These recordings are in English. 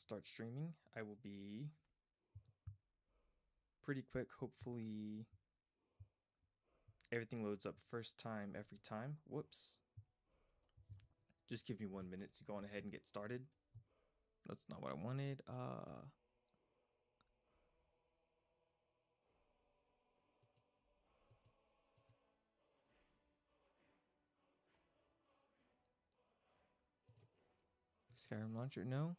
start streaming. I will be pretty quick. Hopefully everything loads up first time every time. Whoops. Just give me 1 minute to go on ahead and get started. That's not what I wanted. Skyrim launcher, no.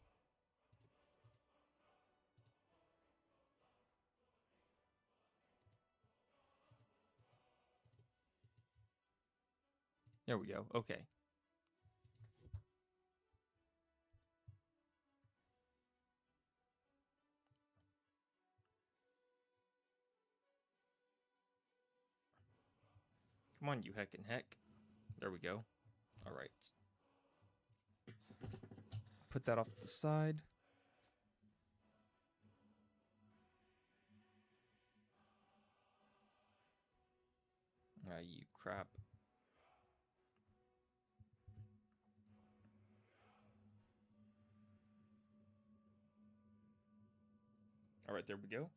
There we go. Okay. Come on, you heckin' heck. There we go. All right. Put that off to the side. Ah, you crap. All right, there we go.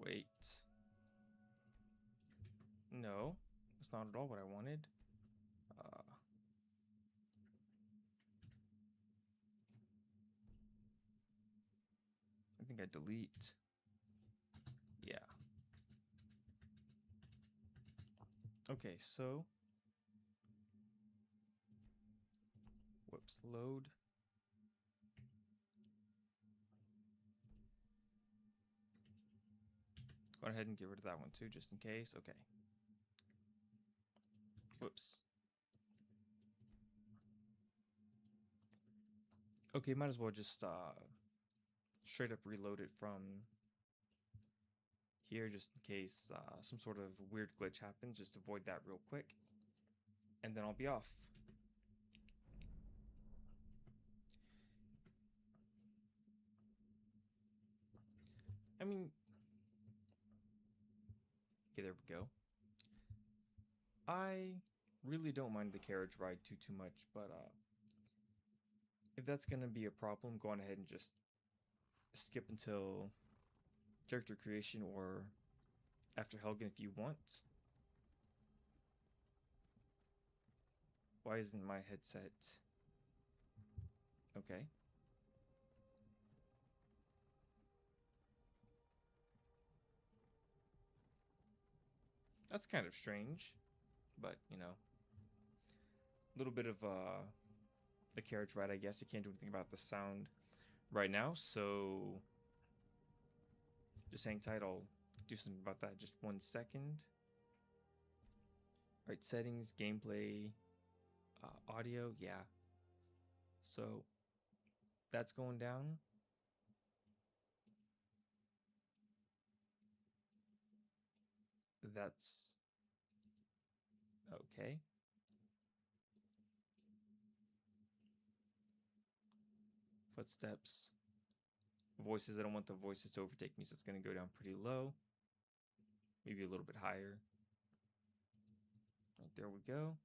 Wait. No, that's not at all what I wanted. I think I delete. Yeah. Okay, so whoops, load. Go ahead and get rid of that one too, just in case. Okay. Whoops. Okay, might as well just straight up reload it from here, just in case some sort of weird glitch happens. Just avoid that real quick, and then I'll be off. I mean, okay, there we go. I really don't mind the carriage ride too much, but if that's gonna be a problem, go on ahead and just skip until character creation or after Helgen if you want. Why isn't my headset? Okay. That's kind of strange, but you know, a little bit of the carriage ride, I guess. I can't do anything about the sound right now, so just hang tight. I'll do something about that in just 1 second. All right, settings, gameplay, audio, yeah. So that's going down. That's okay. Footsteps. Voices, I don't want the voices to overtake me, so it's going to go down pretty low. Maybe a little bit higher. Right, there we go.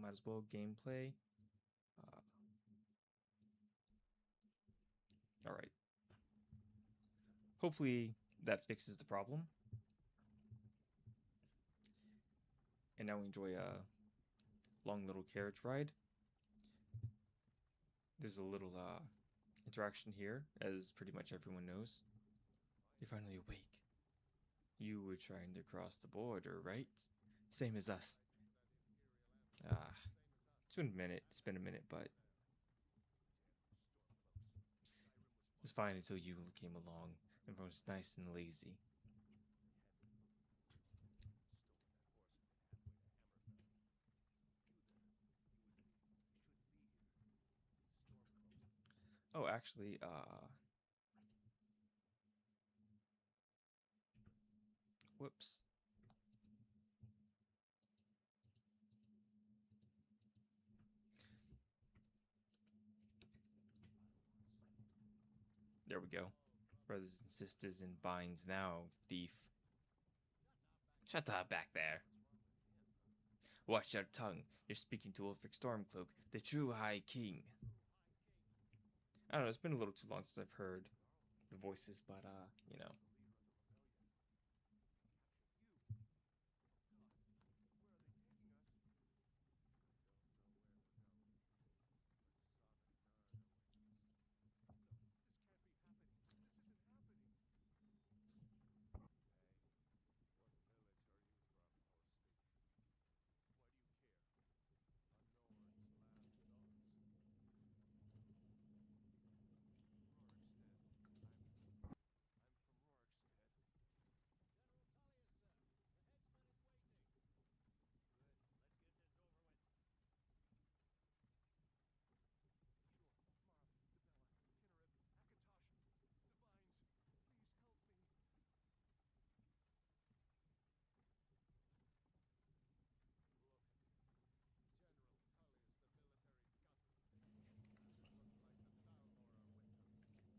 Might as well gameplay. All right. Hopefully that fixes the problem. And now we enjoy a long little carriage ride. There's a little interaction here, as pretty much everyone knows. You're finally awake. You were trying to cross the border, right? Same as us. It's been a minute. It's been a minute, but it was fine until you came along and was nice and lazy. Oh, actually, whoops. There we go. Brothers and sisters in binds now, thief. Shut up back there. Watch your tongue. You're speaking to Ulfric Stormcloak, the true High King. I don't know, it's been a little too long since I've heard the voices, but you know.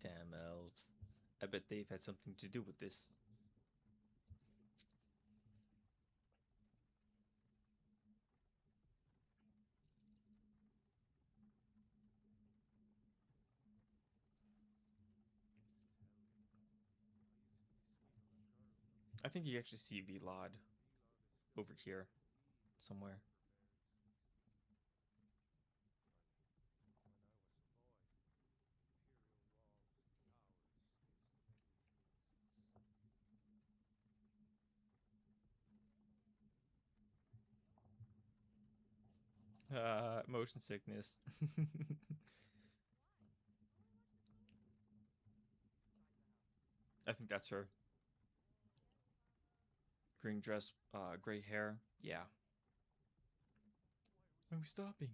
Damn elves. I bet they've had something to do with this. I think you actually see Vlad over here somewhere. Motion sickness. I think that's her. Green dress, gray hair. Yeah. Why are we stopping?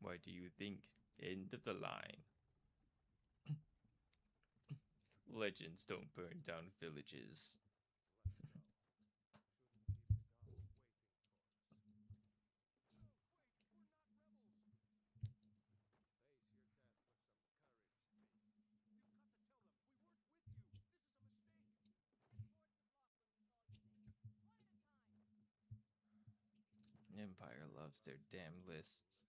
Why do you think? End of the line. Legends don't burn down villages. Empire loves their damn lists.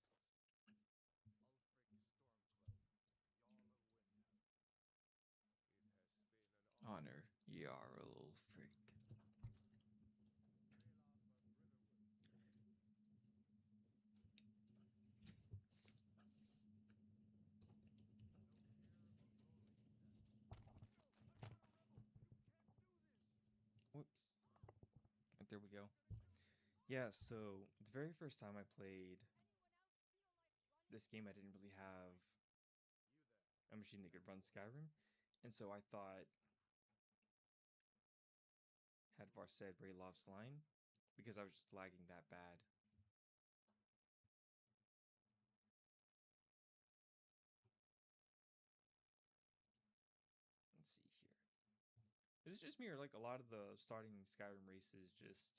Honor Jarl Ulfric. Whoops. There we go. Yeah, so the very first time I played this game, I didn't really have a machine that could run Skyrim. And so I thought Hadvar said Raylov's line because I was just lagging that bad. Let's see here. Is it just me or like a lot of the starting Skyrim races just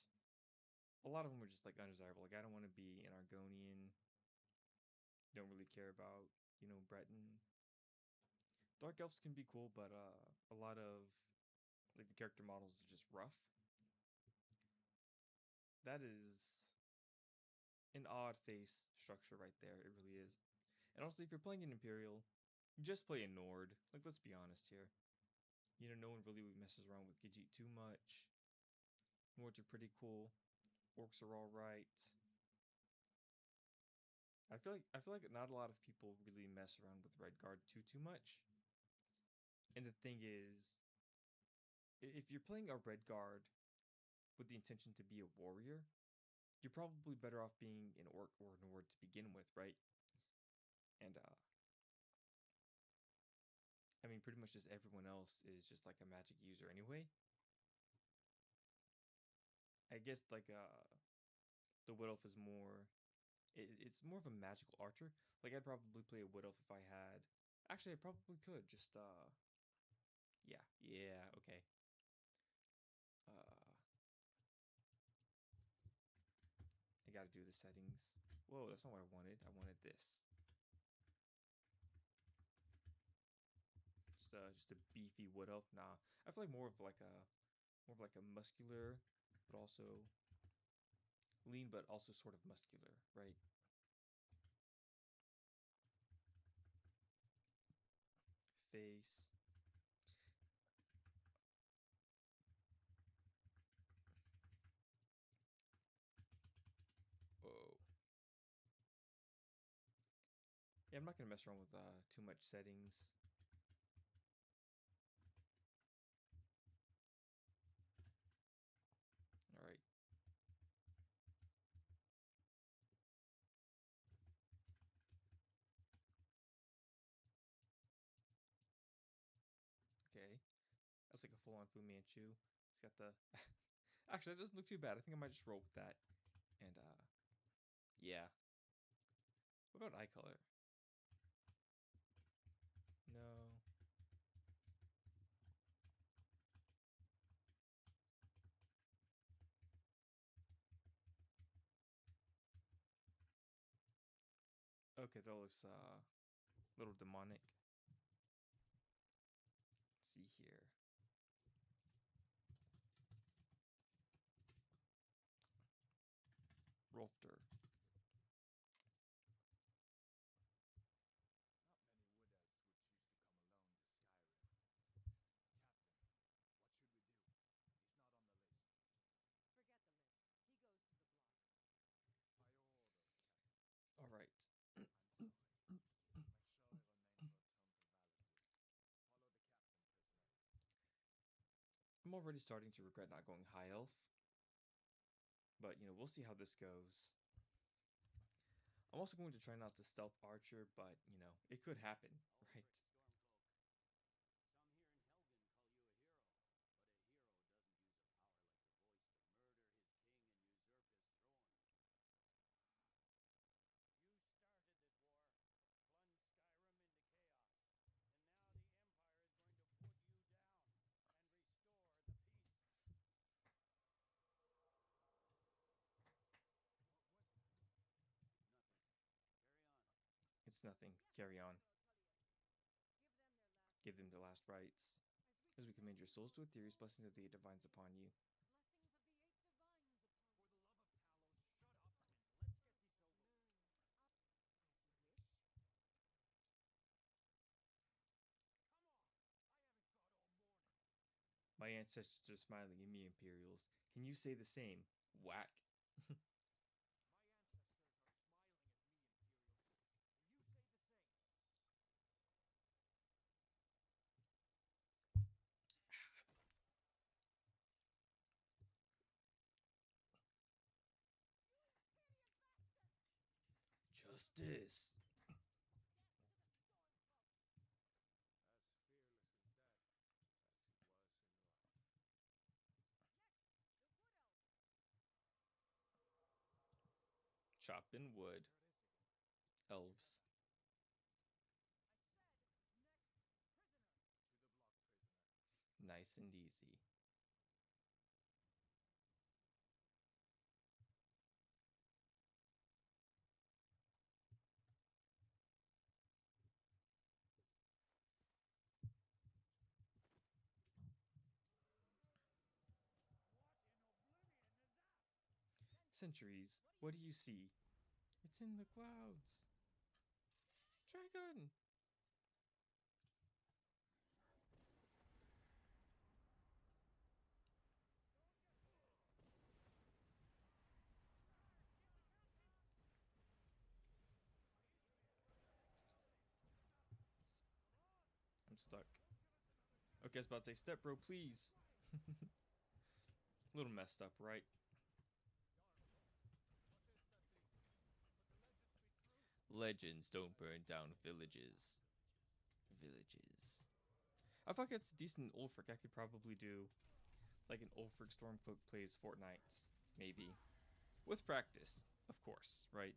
a lot of them were just like undesirable. Like I don't want to be an Argonian. Don't really care about, Breton. Dark elves can be cool, but a lot of like the character models are just rough. That is an odd face structure right there. It really is. And also, if you're playing an Imperial, just play a Nord. Like, let's be honest here. No one really messes around with Gijit too much. Nords are pretty cool. Orcs are all right. I feel like not a lot of people really mess around with Redguard too much. And the thing is, if you're playing a Redguard with the intention to be a warrior, you're probably better off being an Orc or a Nord to begin with, right? And I mean, pretty much just everyone else is just like a magic user anyway. I guess like the Wood Elf is more. It's more of a magical archer. Like I'd probably play a Wood Elf if I had. Actually, I probably could just yeah, okay. I gotta do the settings. Whoa, that's not what I wanted. I wanted this. Just a beefy Wood Elf. Nah, I feel like more of like a muscular, but also lean but also sort of muscular, right? Face. Whoa. Yeah, I'm not gonna mess around with too much settings. All right. Okay. That's like a full-on Fu Manchu. It's got the. Actually, that doesn't look too bad. I think I might just roll with that. And yeah. What about eye color? No. Okay, that looks a little demonic. Let's see here. Rolfter. All right. I'm already starting to regret not going high elf. But, we'll see how this goes. I'm also going to try not to stealth archer, but, it could happen, right? It's nothing. Carry on. Give them the last rites. As we commend your souls to Aetherius, blessings of the eight divines upon you. My ancestors are smiling at me, Imperials. Can you say the same? Whack. Justice. Chopping wood. Elves. Nice and easy. Centuries, what do you see? It's in the clouds. Dragon! I'm stuck. Okay, I was about to say, step bro, please. A little messed up, right? Legends don't burn down villages. I feel like it's decent Ulfric. I could probably do like an Ulfric Stormcloak plays Fortnite. Maybe. With practice, of course, right?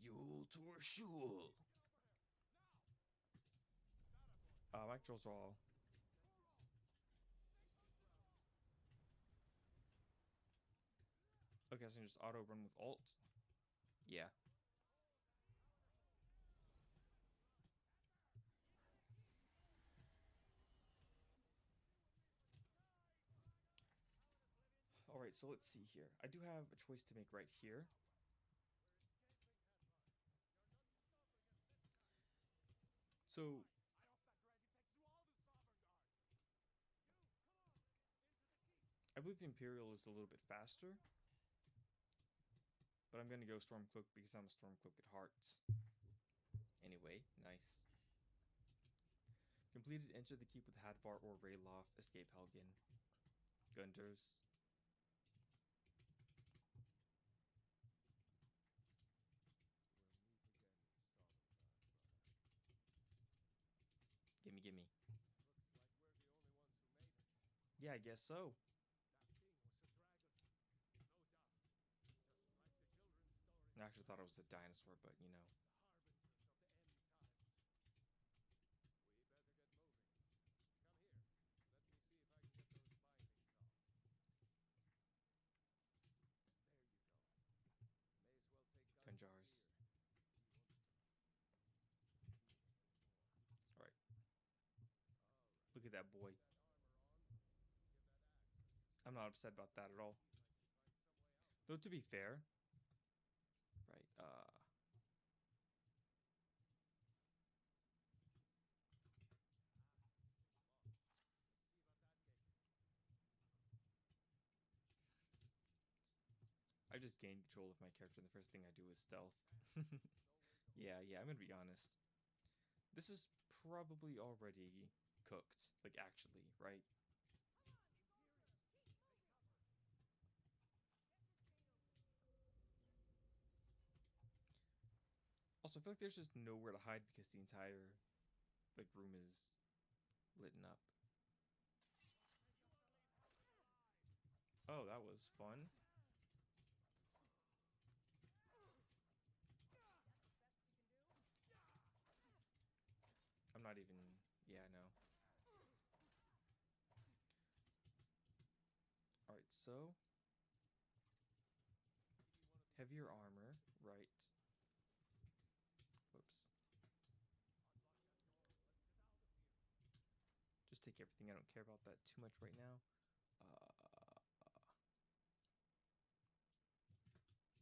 Yule to a shul. Actuals are all. Okay, so I can just auto run with alt. Yeah. Alright, so let's see here. I do have a choice to make right here. So I believe the Imperial is a little bit faster, but I'm going to go Stormcloak because I'm a Stormcloak at heart. Anyway, nice. Completed, enter the keep with Hadvar or Rayloff, escape Helgen. Gunders. Gimme, gimme. Looks like we're the only ones who made it. Yeah, I guess so. That thing was a dragon. No doubt. Just like the children's story. I actually thought it was a dinosaur, but you know. The harbingers of the end times. We better get moving. Come here. Let me see if I can get those bindings off. There you go. May as well take Gunjars. Alright. Look at that boy. I'm not upset about that at all. Though to be fair, right, I just gained control of my character and the first thing I do is stealth. Yeah, I'm gonna be honest. This is probably already cooked, like actually, right? Also, I feel like there's just nowhere to hide because the entire like room is lit up. Oh, that was fun. I'm not even... Yeah, I know. Alright, so... Heavier armor, right. Whoops. Just take everything. I don't care about that too much right now.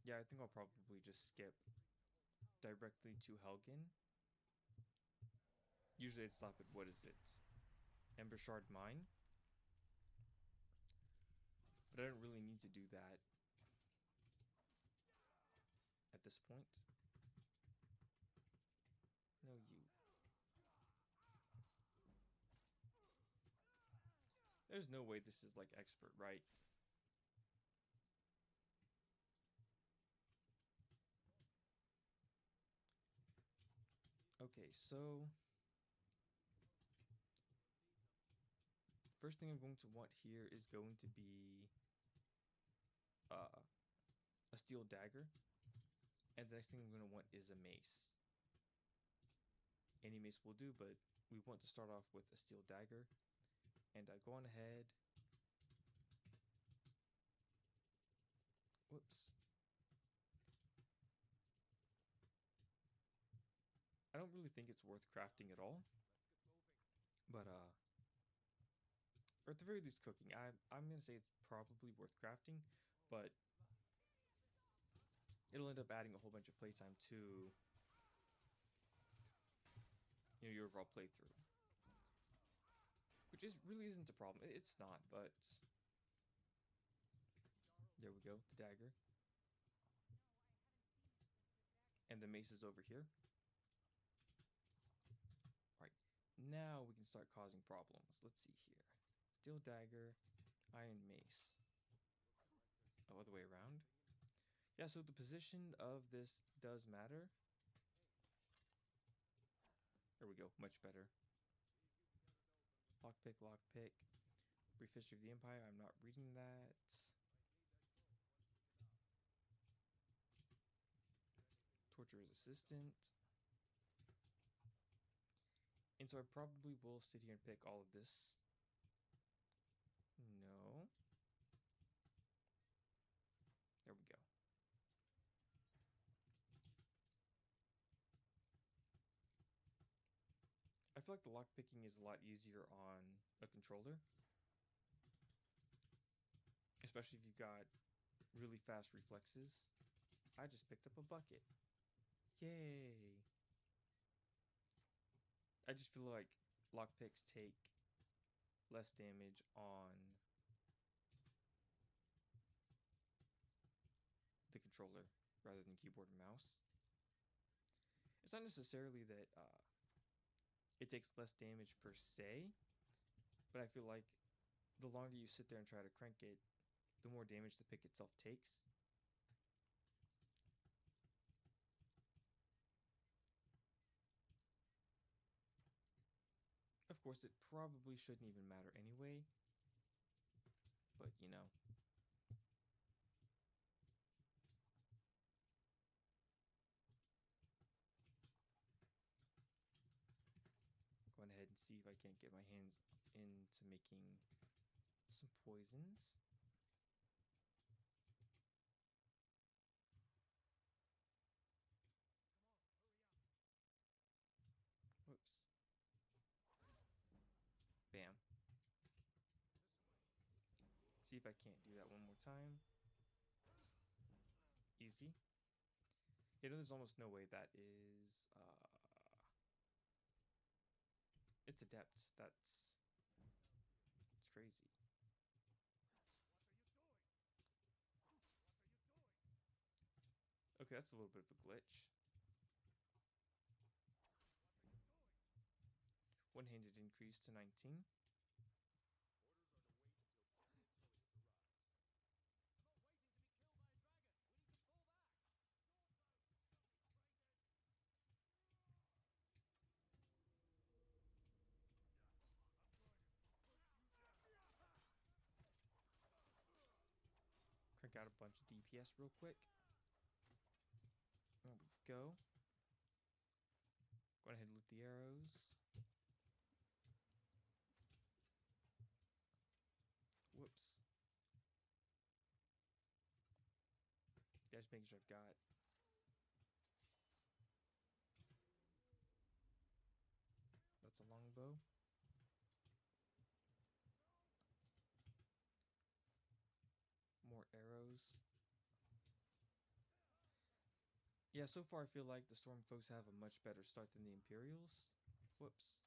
Yeah, I think I'll probably just skip directly to Helgen. Usually I'd stop at, what is it? Ember Shard Mine? But I don't really need to do that at this point. No, you. There's no way this is like expert, right? Okay, so first thing I'm going to want here is going to be a steel dagger, and the next thing I'm going to want is a mace. Any mace will do, but we want to start off with a steel dagger. And go on ahead. Whoops. I don't really think it's worth crafting at all. But or at the very least cooking. I'm gonna say it's probably worth crafting, but it'll end up adding a whole bunch of playtime to, you know, your overall playthrough. Which really isn't a problem. It's not, but there we go, the dagger. And the mace is over here. Right, now we can start causing problems. Let's see here. Steel dagger, iron mace. Oh, other way around? Yeah, so the position of this does matter. There we go, much better. Lockpick, lockpick. Brief history of the Empire, I'm not reading that. Torturer's assistant. And so I probably will sit here and pick all of this. No. There we go. I feel like the lockpicking is a lot easier on a controller. especially if you've got really fast reflexes. I just picked up a bucket. Yay! I just feel like lockpicks take less damage on the controller rather than keyboard and mouse. It's not necessarily that it takes less damage per se, but I feel like the longer you sit there and try to crank it, the more damage the pick itself takes. Of course, it probably shouldn't even matter anyway, but you know. Go ahead and see if I can't get my hands into making some poisons. Whoops. Bam. See if I can't do that one more time. Easy. You know, there's almost no way that is it's adept. It's crazy. Okay, that's a little bit of a glitch. One-handed increase to 19. Crank out a bunch of DPS real quick. There we go. Go ahead and loot the arrows. Whoops. Yeah, just making sure I've got. That's a longbow. More arrows. Yeah, so far I feel like the Stormcloaks have a much better start than the Imperials. Whoops.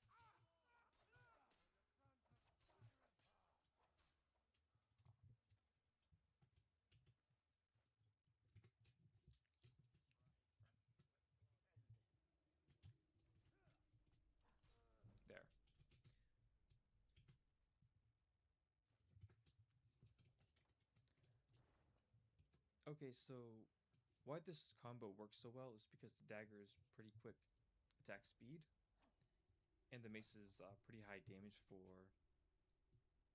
There. Okay, so why this combo works so well is because the dagger is pretty quick attack speed, and the mace is pretty high damage for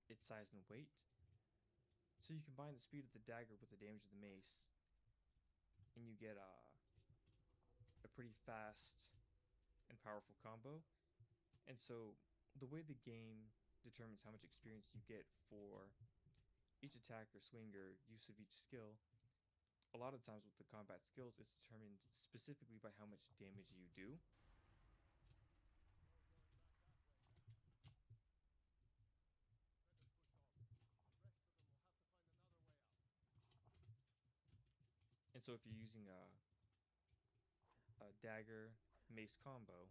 its size and weight. So you combine the speed of the dagger with the damage of the mace, and you get a pretty fast and powerful combo. And so the way the game determines how much experience you get for each attack or swing or use of each skill, a lot of times with the combat skills, it's determined specifically by how much damage you do. And so if you're using a dagger mace combo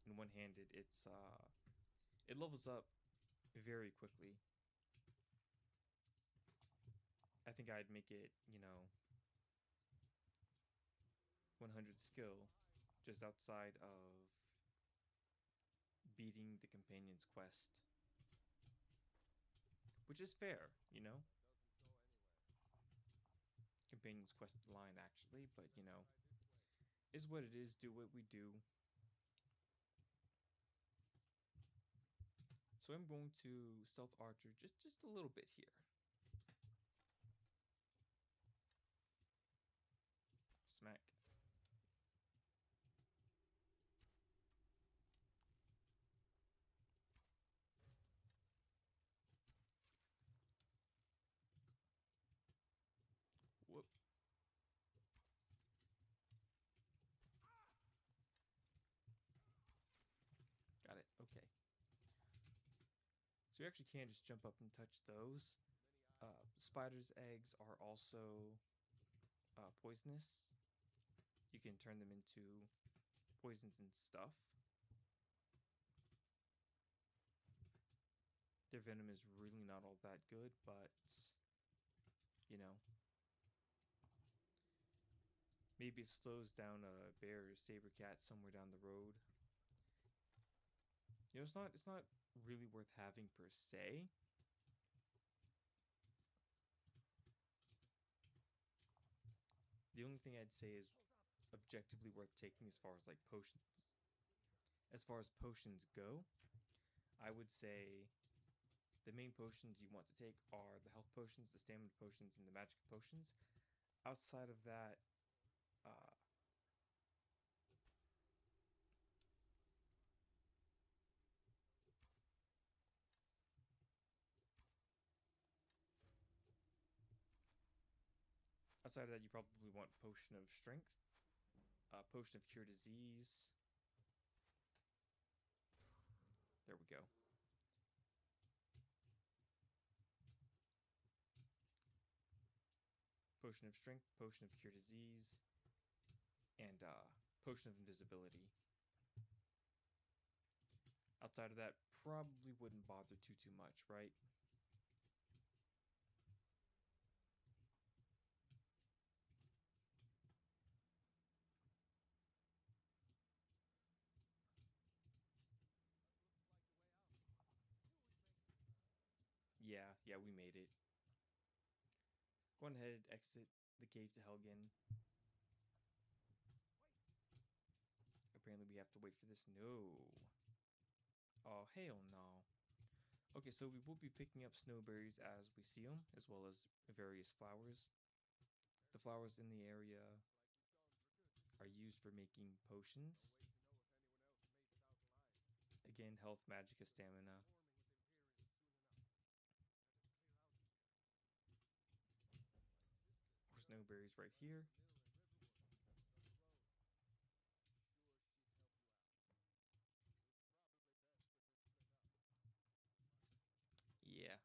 in one-handed, it levels up very quickly. I think I'd make it, 100 skill just outside of beating the companion's quest, which is fair, companion's quest line actually, but is what it is. Do what we do. So I'm going to stealth archer just a little bit here. Smack. Whoop. Got it. Okay. So you actually can just jump up and touch those. Spiders' eggs are also poisonous. You can turn them into poisons and stuff. Their venom is really not all that good, but you know, maybe it slows down a bear or saber cat somewhere down the road. You know, it's not really worth having per se. The only thing I'd say is objectively worth taking as far as like potions. As far as potions go, I would say the main potions you want to take are the health potions, the stamina potions, and the magic potions. Outside of that, uh, you probably want potion of strength, potion of cure disease. There we go. Potion of strength, potion of cure disease, and potion of invisibility. Outside of that, probably wouldn't bother too much, right? Yeah, we made it. Go ahead, exit the cave to Helgen. Apparently we have to wait for this. No. Oh, hell no. Okay, so we will be picking up snowberries as we see them, as well as various flowers. The flowers in the area are used for making potions. Again, health, magicka, stamina. More snowberries right here. Yeah.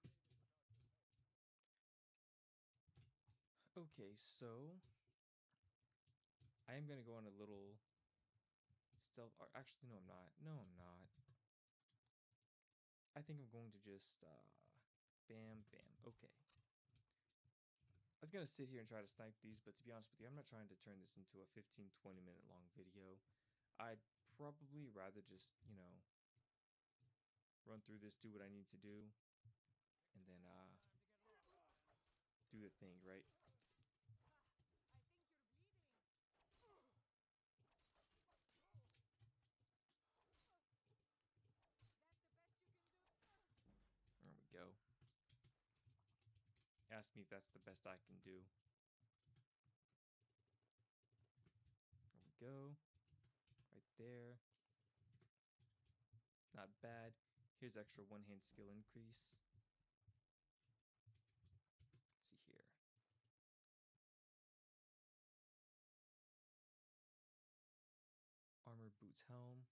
Okay, so I am gonna go on a little stealth. Or actually, no, I'm not. No, I'm not. I think I'm going to just bam, bam. Okay. I was gonna sit here and try to snipe these, but to be honest with you, I'm not trying to turn this into a 15-20 minute long video. I'd probably rather just, run through this, do what I need to do, and then do the thing, right? There we go. Ask me if that's the best I can do. There we go. Right there. Not bad. Here's extra one-hand skill increase. Let's see here. Armor, boots, helm.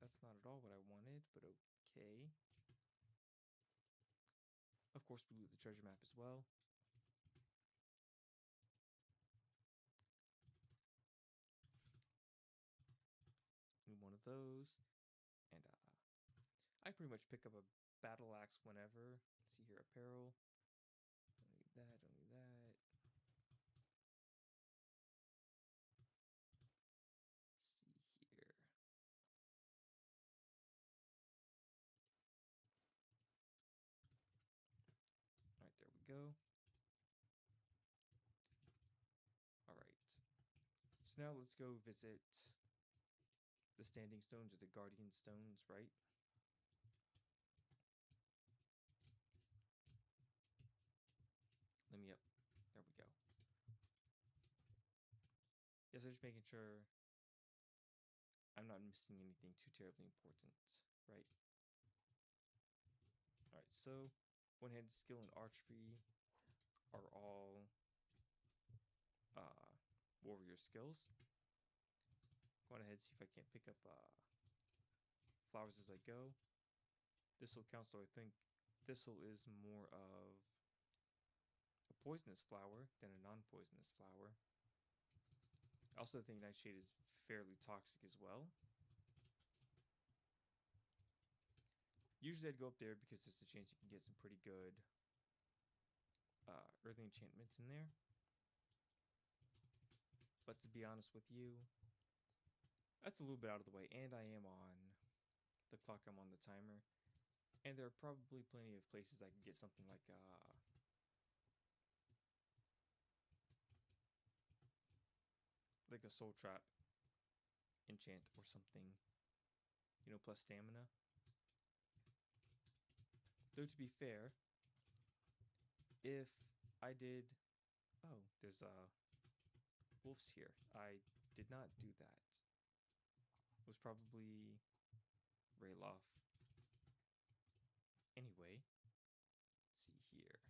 That's not at all what I wanted, but okay. Of course, we loot the treasure map as well. Need one of those. And I pretty much pick up a battle axe whenever. Let's see here, apparel. Don't need that, don't need that. Let's see here. Alright, there we go. Alright. So now let's go visit the Standing Stones or the Guardian Stones, right? Let me up. There we go. Yes, I'm just making sure I'm not missing anything too terribly important, right? Alright, so one-handed skill and archery are all warrior skills. Go on ahead, see if I can't pick up flowers as I go. Thistle counts, so I think thistle is more of a poisonous flower than a non-poisonous flower. I also think nightshade is fairly toxic as well. Usually I'd go up there because there's a chance you can get some pretty good early enchantments in there. But to be honest with you, that's a little bit out of the way, and I am on the clock, I'm on the timer. And there are probably plenty of places I can get something like a soul trap enchant or something, you know, plus stamina. Though to be fair, if I did, oh, there's wolves here. I did not do that. It was probably Rayloff. Anyway, see here.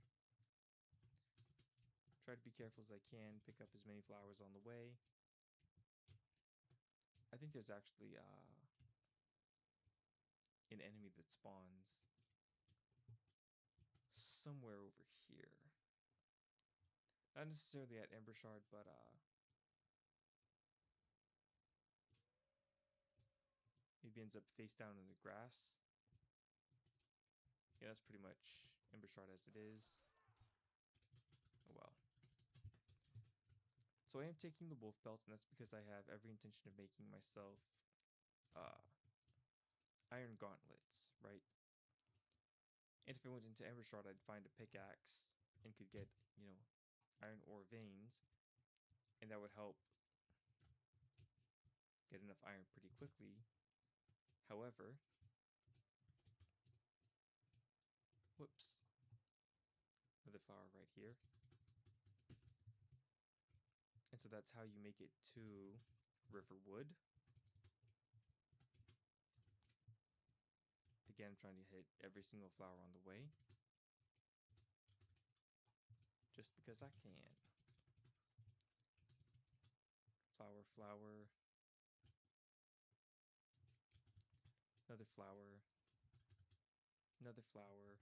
Try to be careful as I can, pick up as many flowers on the way. I think there's actually an enemy that spawns somewhere over here. Not necessarily at Ember Shard, but maybe ends up face down in the grass. Yeah, that's pretty much Ember Shard as it is. Oh well. So I am taking the wolf belt, and that's because I have every intention of making myself iron gauntlets, right? And if I went into Ember Shard, I'd find a pickaxe and could get, you know, iron ore veins, and that would help get enough iron pretty quickly. However, whoops, another flower right here. And so that's how you make it to Riverwood. Again, I'm trying to hit every single flower on the way, just because I can. Flower, flower. Another flower. Another flower.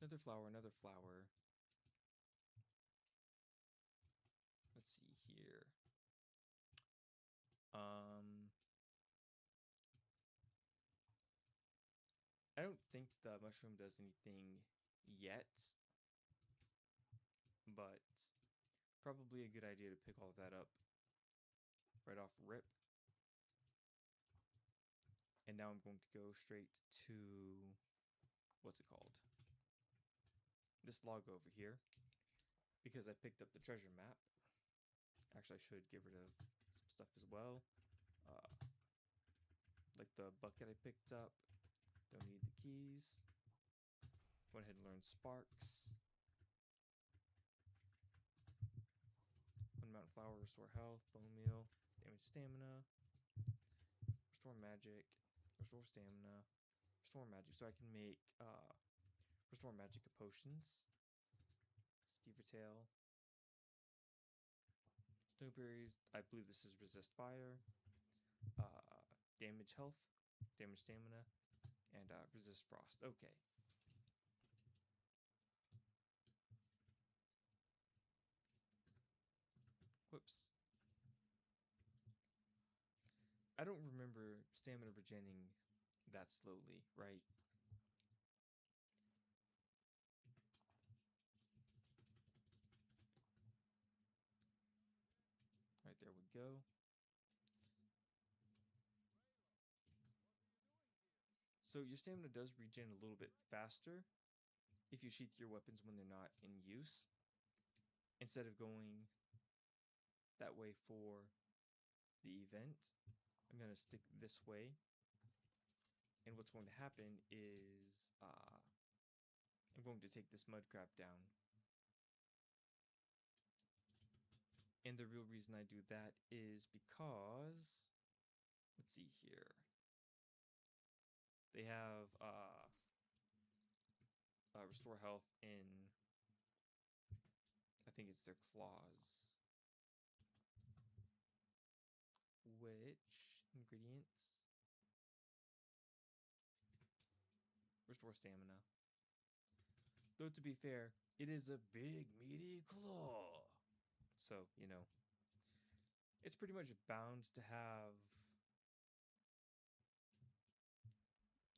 Another flower, another flower. Let's see here. I don't think the mushroom does anything yet, but probably a good idea to pick all of that up right off rip. And now I'm going to go straight to, what's it called? This log over here, because I picked up the treasure map. Actually, I should get rid of some stuff as well. Like the bucket I picked up. Don't need the keys. Go ahead and learn sparks. One mountain flower, restore health, bone meal, damage stamina, restore magic, restore stamina, restore magic. So I can make restore magic potions. Skeever tail. Snowberries. I believe this is resist fire. Damage health, damage stamina, and resist frost. Okay. Whoops. I don't remember stamina regening that slowly, right? Right, there we go. So your stamina does regen a little bit faster if you sheath your weapons when they're not in use, instead of going that way for the event. I'm going to stick this way, and what's going to happen is I'm going to take this mud crab down. And the real reason I do that is because, let's see here. They have restore health in, think it's their claws. Which ingredients? Restore stamina. Though to be fair, it is a big meaty claw. So, you know, it's pretty much bound to have,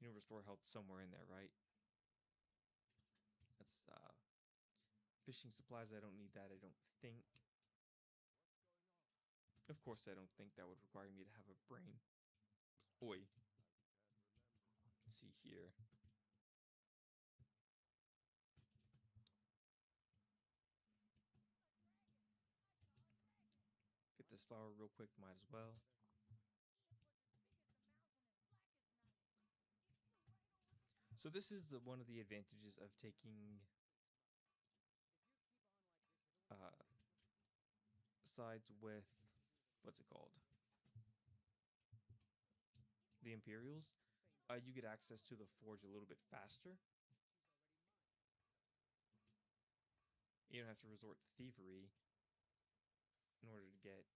you know, restore health somewhere in there, right? That's fishing supplies. I don't need that, I don't think. Of course, I don't think that would require me to have a brain. Oi. Let's see here. Get this flower real quick, might as well. So this is one of the advantages of taking sides with, what's it called? The Imperials. You get access to the forge a little bit faster. You don't have to resort to thievery in order to get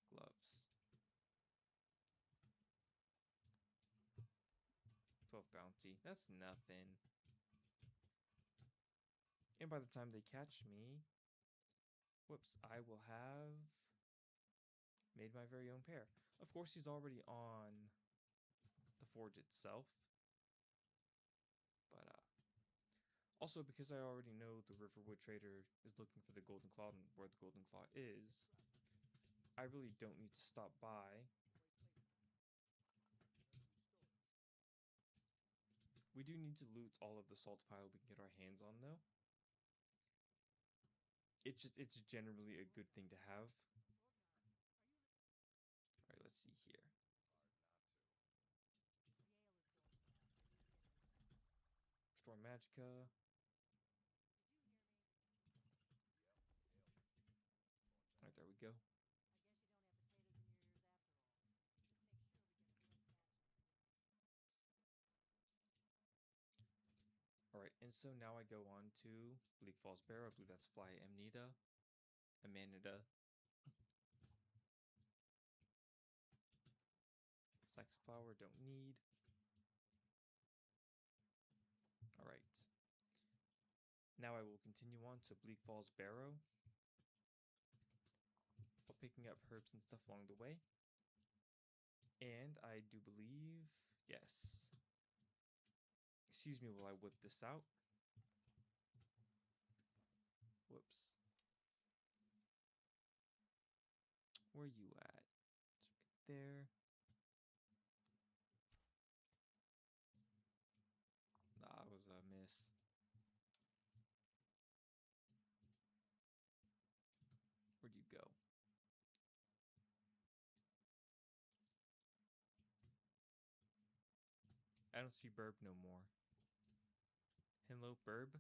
gloves. 12 bounty. That's nothing. And by the time they catch me, whoops, I will have made my very own pair. Of course, he's already on the forge itself. But also because I already know the Riverwood Trader is looking for the Golden Claw and where the Golden Claw is, I really don't need to stop by. We do need to loot all of the salt pile we can get our hands on, though. It's generally a good thing to have. All right, let's see here. Restore Magicka. All right, there we go. Alright, and so now I go on to Bleak Falls Barrow. I believe that's Fly Amanita. Saxiflower, don't need. Alright. Now I will continue on to Bleak Falls Barrow, while picking up herbs and stuff along the way. And I do believe, yes. Excuse me while I whip this out. Whoops. Where you at? It's right there. That was a miss. Where'd you go? I don't see Burb no more. Hello, Burb.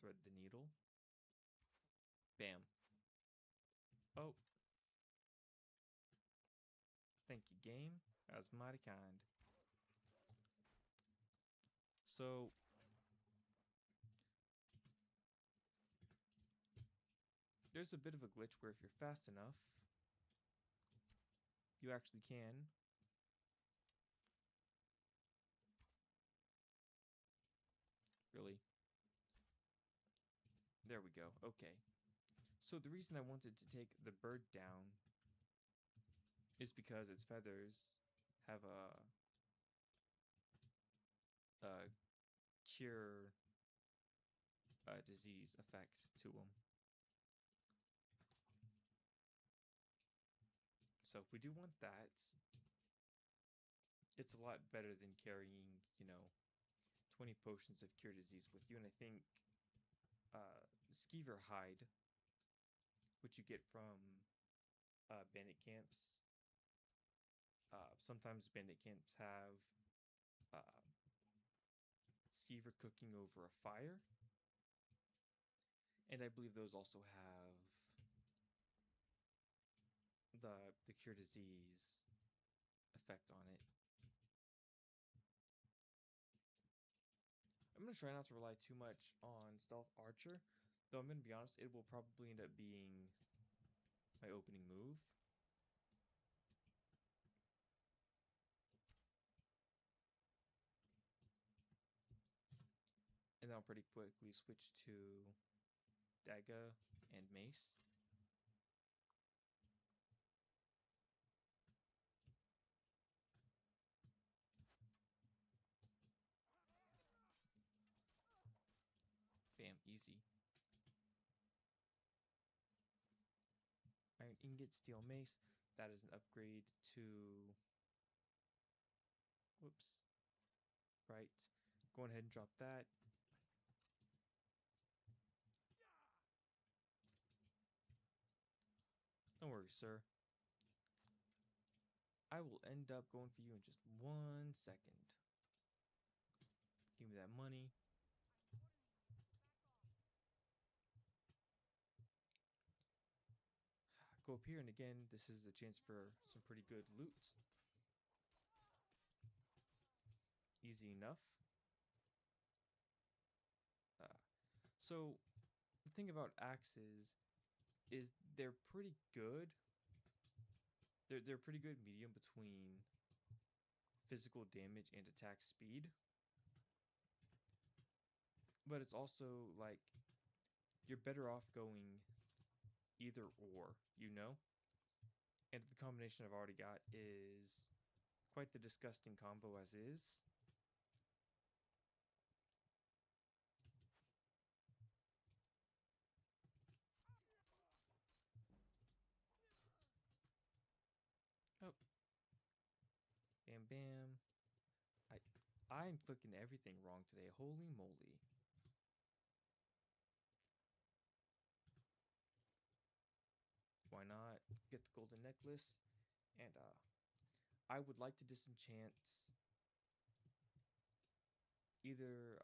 Thread the needle. Bam. Oh. Thank you, game. That was mighty kind. So, there's a bit of a glitch where if you're fast enough, you actually can really. There we go. Okay. So the reason I wanted to take the bird down is because its feathers have a cure disease effect to them. So if we do want that, it's a lot better than carrying, 20 potions of cure disease with you. And I think skeever hide, which you get from bandit camps. Sometimes bandit camps have skeever cooking over a fire. And I believe those also have the cure disease effect on it. I'm gonna try not to rely too much on stealth archer, though I'm gonna be honest, it will probably end up being my opening move. And then I'll pretty quickly switch to dagger and mace. Bam, easy. Iron ingot, steel mace. That is an upgrade to... Whoops. Right. Go ahead and drop that. Don't worry, sir. I will end up going for you in just 1 second. Give me that money. Go up here, and again, this is a chance for some pretty good loot. Easy enough. So, the thing about axes is they're pretty good. They're pretty good medium between physical damage and attack speed. But it's also like you're better off going either or, you know? And the combination I've already got is quite the disgusting combo as is. Oh. Bam bam. I'm clicking everything wrong today. Holy moly. Why not get the golden necklace? And I would like to disenchant either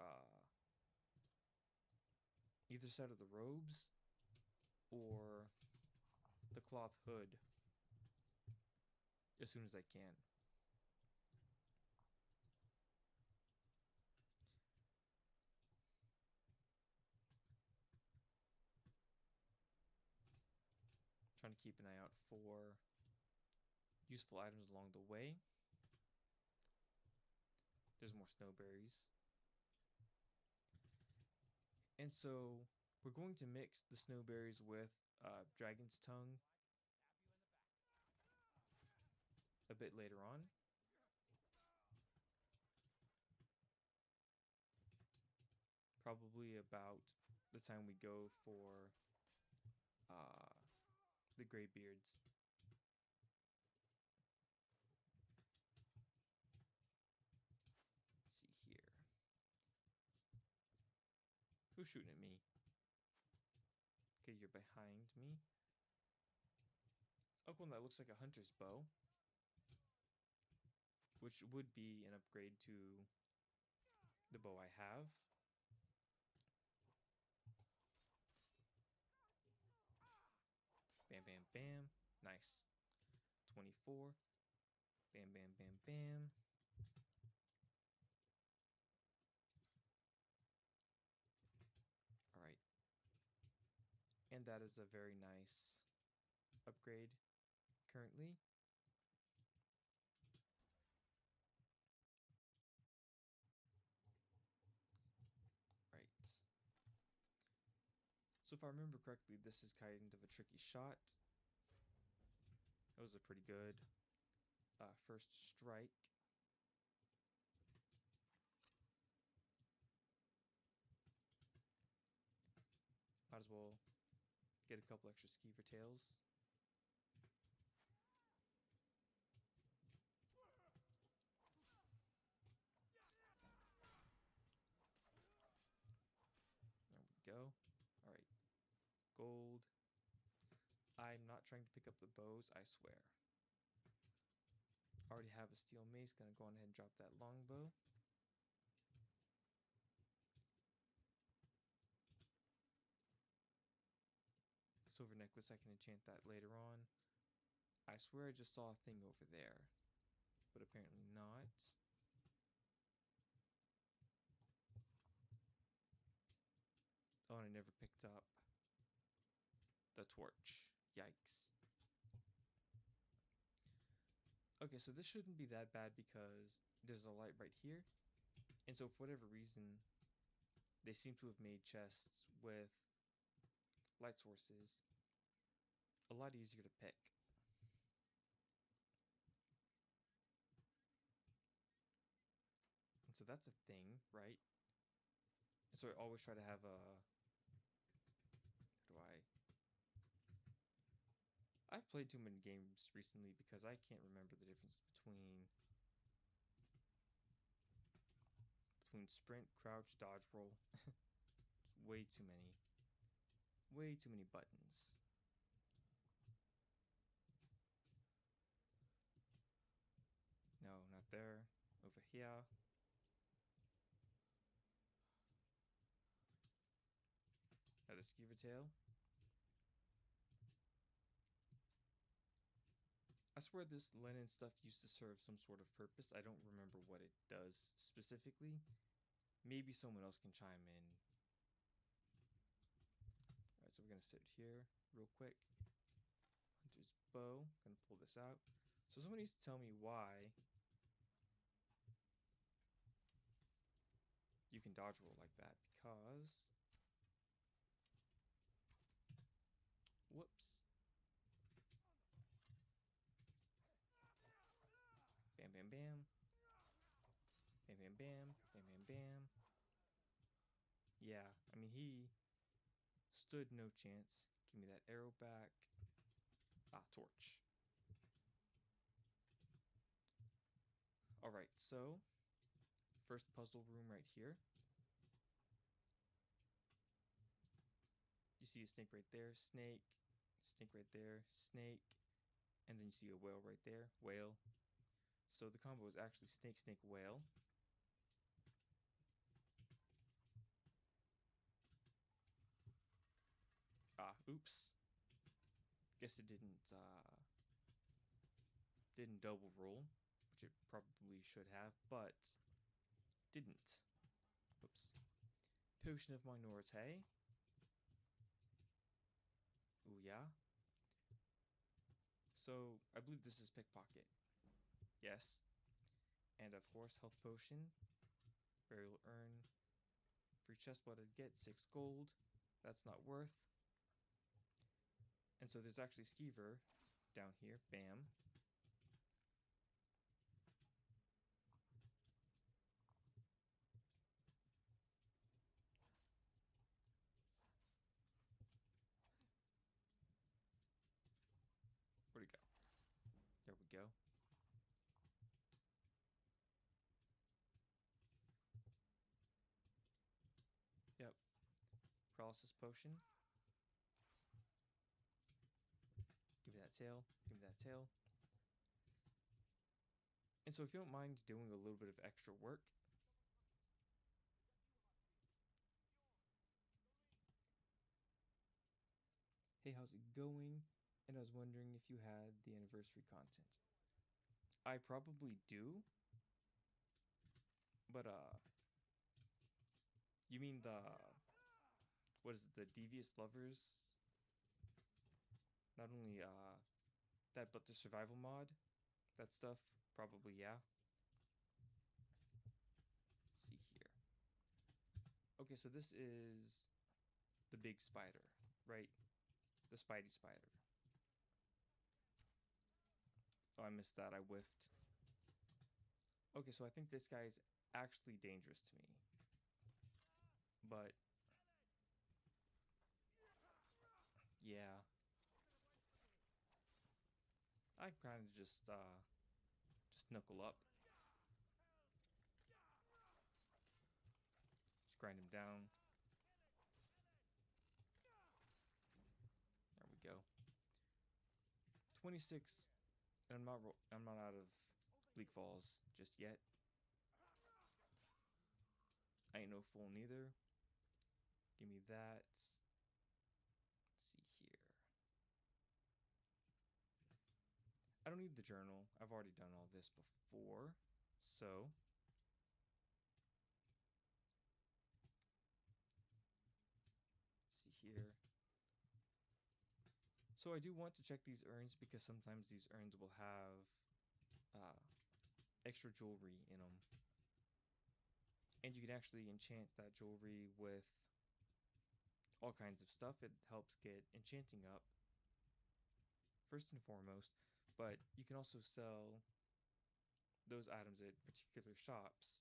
either side of the robes or the cloth hood as soon as I can. Trying to keep an eye out for useful items along the way. There's more snowberries. And so we're going to mix the snowberries with dragon's tongue a bit later on. Probably about the time we go for the graybeards. Let's see here. Who's shooting at me? Okay, you're behind me. Oh, cool, that looks like a hunter's bow, which would be an upgrade to the bow I have. Bam, bam, bam. Nice. 24. Bam, bam, bam, bam. All right. And that is a very nice upgrade currently. Right. So if I remember correctly, this is kind of a tricky shot. That was a pretty good first strike. Might as well get a couple extra skeever tails. There we go. All right. Gold. I'm not trying to pick up the bows, I swear. Already have a steel mace. Gonna go on ahead and drop that longbow. Silver necklace, I can enchant that later on. I swear I just saw a thing over there, but apparently not. I never picked up the torch. Yikes. Okay, so this shouldn't be that bad because there's a light right here. And so for whatever reason, they seem to have made chests with light sources a lot easier to pick. And so that's a thing, right? And so I always try to have a... How do I... I've played too many games recently because I can't remember the difference between sprint, crouch, dodge, roll. It's way too many. Way too many buttons. No, not there. Over here. Another skeever tail. I swear this linen stuff used to serve some sort of purpose. I don't remember what it does specifically. Maybe someone else can chime in. Alright, so we're going to sit here real quick. Hunter's bow. Going to pull this out. So someone needs to tell me why you can dodge roll like that, because... Whoops. Bam, bam, bam. Bam, bam, bam. Bam, bam, bam. Yeah, I mean, he stood no chance. Give me that arrow back. Ah, torch. Alright, so first puzzle room right here. You see a snake right there, snake right there, snake, and then you see a whale right there, whale. So the combo is actually snake, snake, whale. Ah, oops. Guess it didn't double roll, which it probably should have, but didn't. Oops. Potion of Minority. Ooh, yeah. So, I believe this is pickpocket. Yes. And of course, health potion. Where you'll earn free chest, what I'd get 6 gold. That's not worth. And so there's actually skeever down here. Bam. Where'd it go? There we go. Yep. Paralysis potion. Give me that tail. Give me that tail. And so if you don't mind doing a little bit of extra work, hey, how's it going? And I was wondering if you had the anniversary content. I probably do. But, you mean the, what is it, the Devious Lovers? Not only, that, but the survival mod? That stuff? Probably, yeah. Let's see here. Okay, so this is the big spider, right? The Spidey spider. Oh, I missed that. I whiffed. Okay, so I think this guy is actually dangerous to me. But yeah. I kind of just knuckle up. Just grind him down. There we go. 26, and I'm not out of Bleak Falls just yet. I ain't no fool neither. Give me that. Let's see here. I don't need the journal. I've already done all this before. So So I do want to check these urns because sometimes these urns will have extra jewelry in them. And you can actually enchant that jewelry with all kinds of stuff. It helps get enchanting up, first and foremost, but you can also sell those items at particular shops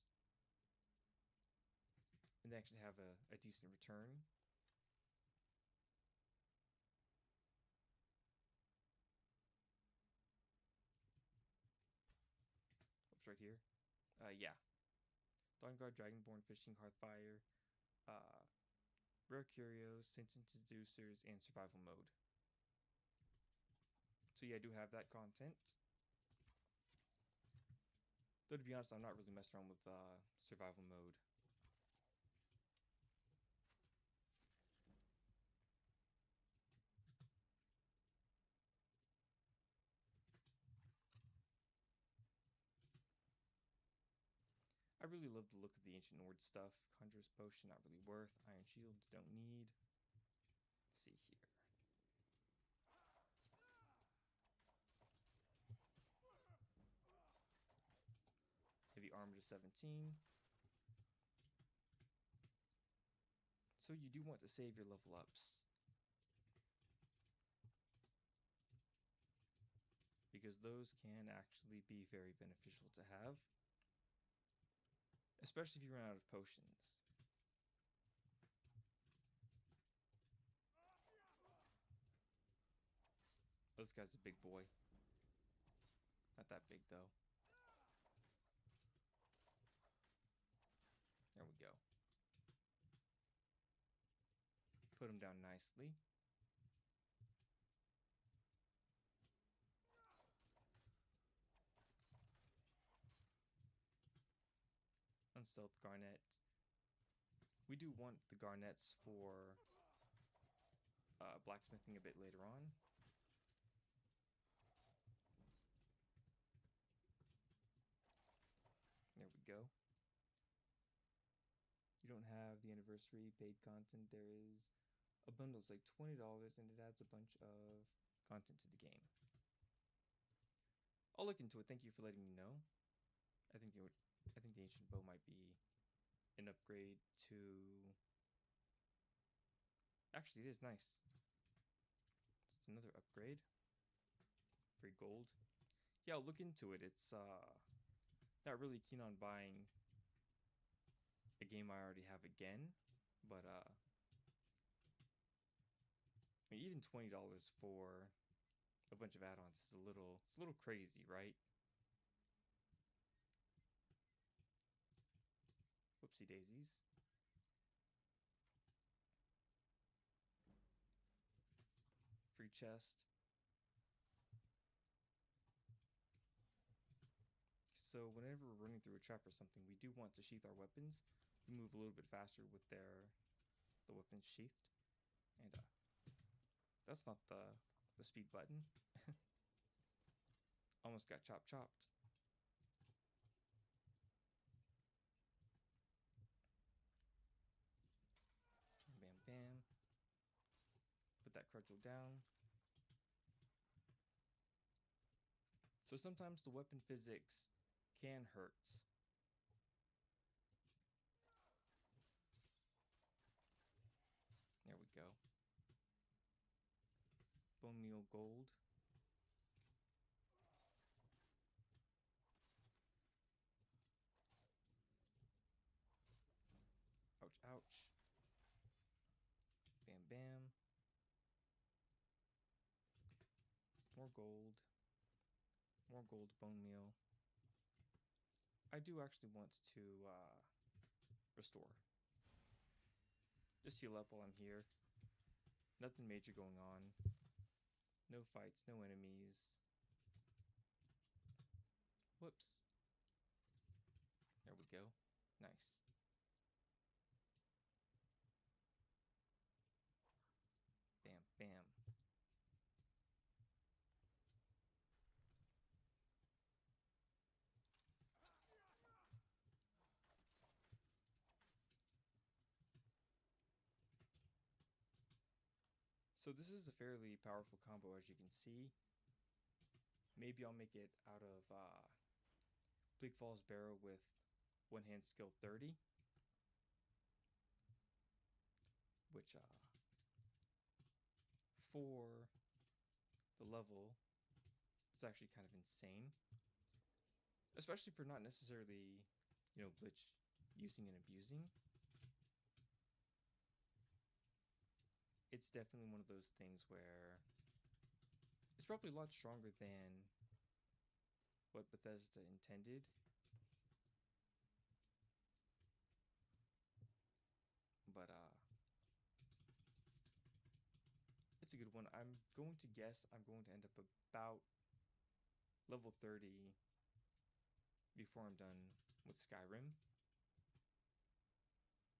and they actually have a decent return. Oops, right here. Yeah. Dawnguard, Dragonborn, Fishing, Hearthfire, Rare Curios, Sentient Seducers, and Survival Mode. So yeah, I do have that content. Though to be honest, I'm not really messing around with Survival Mode. I really love the look of the Ancient Nord stuff. Conjurer's Potion, not really worth. Iron Shield, don't need. Let's see here. Heavy Armor to 17. So you do want to save your level ups. Because those can actually be very beneficial to have. Especially if you run out of potions. This guy's a big boy. Not that big though. There we go. Put him down nicely. Unstealth Garnet. We do want the garnets for blacksmithing a bit later on. There we go. You don't have the anniversary paid content. There is a bundle. It's like $20 and it adds a bunch of content to the game. I'll look into it. Thank you for letting me know. I think the ancient bow might be an upgrade to. Actually, it is nice. It's another upgrade. Free gold. Yeah, I'll look into it. It's not really keen on buying a game I already have again, but I mean, even $20 for a bunch of add-ons is a little crazy, right? Whoopsie daisies. Free chest. So whenever we're running through a trap or something, we do want to sheath our weapons. We move a little bit faster with the weapons sheathed. And that's not the speed button. Almost got chopped. Bam, bam. Put that cudgel down. So sometimes the weapon physics can hurt. There we go. Bone meal gold. Ouch, ouch. Bam, bam. More gold. More gold bone meal. I do actually want to restore. Just heal up while I'm here. Nothing major going on. No fights, no enemies. Whoops. There we go. Nice. Bam, bam. So this is a fairly powerful combo, as you can see. Maybe I'll make it out of Bleak Falls Barrow with one hand skill 30, which for the level, it's actually kind of insane, especially for not necessarily, glitch using and abusing. It's definitely one of those things where it's probably a lot stronger than what Bethesda intended. But it's a good one. I'm going to guess I'm going to end up about level 30 before I'm done with Skyrim.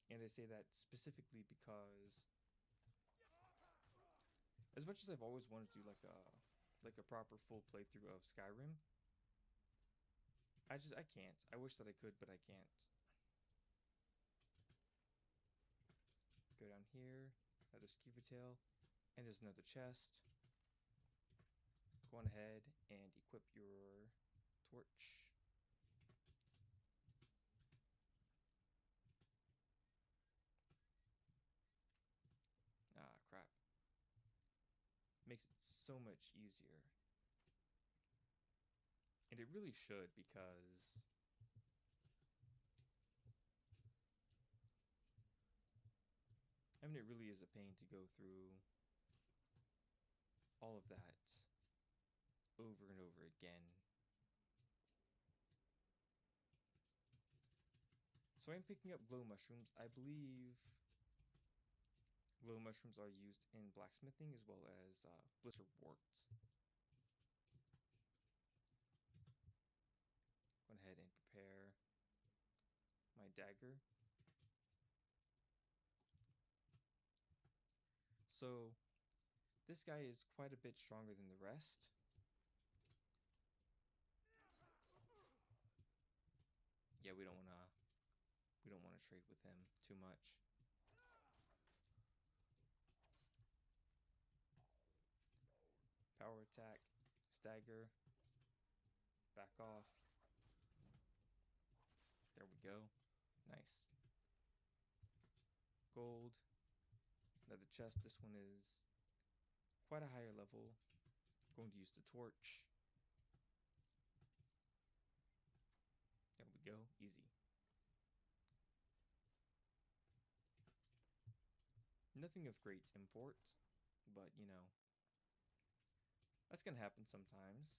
And I say that specifically because as much as I've always wanted to do like a proper full playthrough of Skyrim, I can't. I wish that I could, but I can't. Go down here, another skeever tail, and there's another chest. Go on ahead and equip your torch. Ah, crap. Makes it so much easier. And it really should, because I mean, it really is a pain to go through all of that over and over again. So I'm picking up glow mushrooms. I believe glow mushrooms are used in blacksmithing as well as blister warts. Go ahead and prepare my dagger. So this guy is quite a bit stronger than the rest. Yeah, we don't want to trade with him too much. Power attack, stagger, back off. There we go. Nice. Gold. Another chest. This one is quite a higher level. Going to use the torch. There we go. Easy. Nothing of great import, but that's gonna happen sometimes.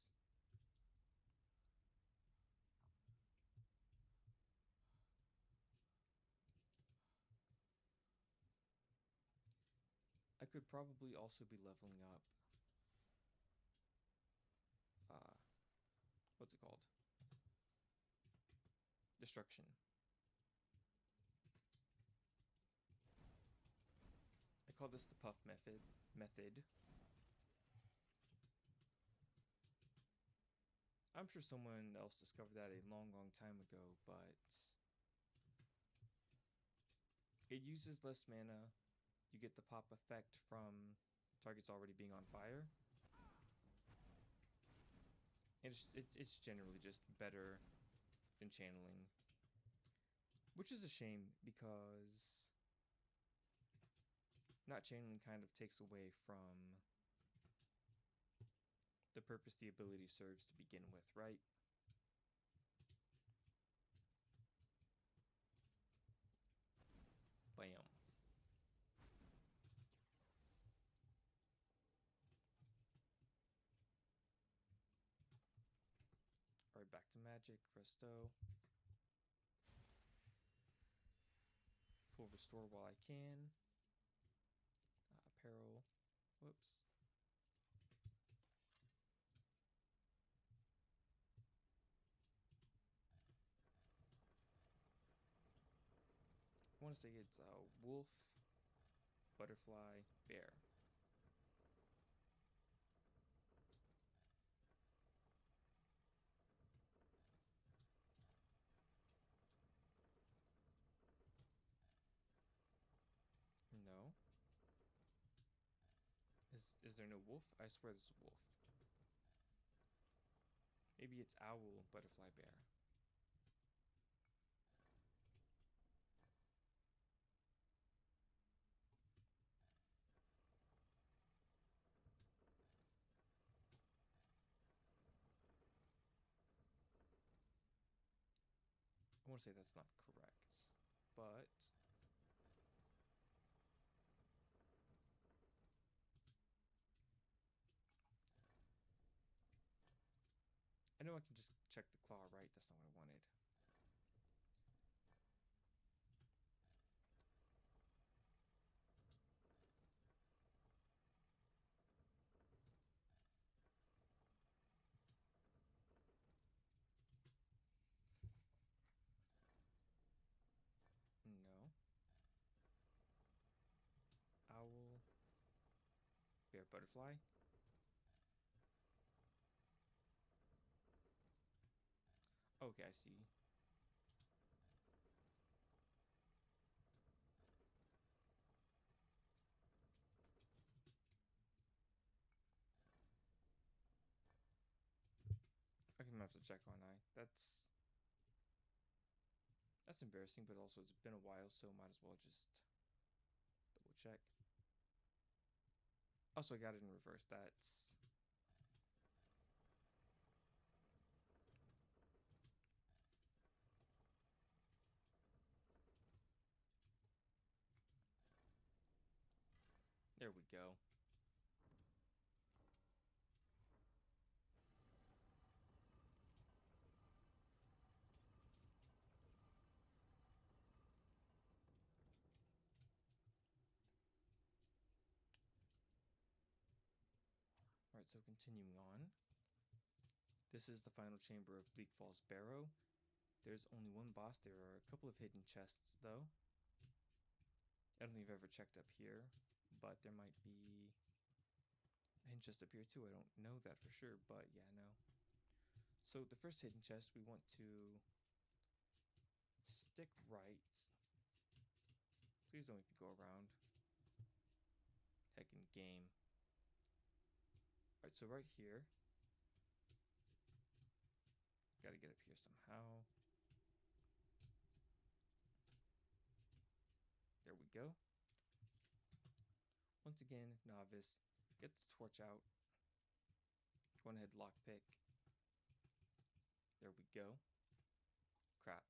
I could probably also be leveling up what's it called? Destruction. I call this the puff method. I'm sure someone else discovered that a long time ago, but it uses less mana. You get the pop effect from targets already being on fire. And it's generally just better than channeling. Which is a shame, because not channeling kind of takes away from the purpose the ability serves to begin with, right? Bam. Alright, back to magic. Resto. Full restore while I can. Apparel. Whoops. I want to say it's wolf, butterfly, bear. No. Is there no wolf? I swear there's a wolf. Maybe it's owl, butterfly, bear. I want to say that's not correct, but I know I can just check the claw, right? That's not what I wanted. No. Owl, bear, butterfly. Okay, I see. I'm gonna have to check on I. That's embarrassing, but also it's been a while, so might as well just double check. Also, I got it in reverse. That's there we go. All right, so continuing on. This is the final chamber of Bleak Falls Barrow. There's only one boss. There are a couple of hidden chests, though. I don't think I've ever checked up here, but there might be a hidden chest up here too. I don't know that for sure, but yeah, no. So the first hidden chest, we want to stick right. Please don't make me go around. Heckin' game. Alright, so right here. Gotta get up here somehow. There we go. Once again, novice. Get the torch out. Go ahead, lockpick. There we go. Crap.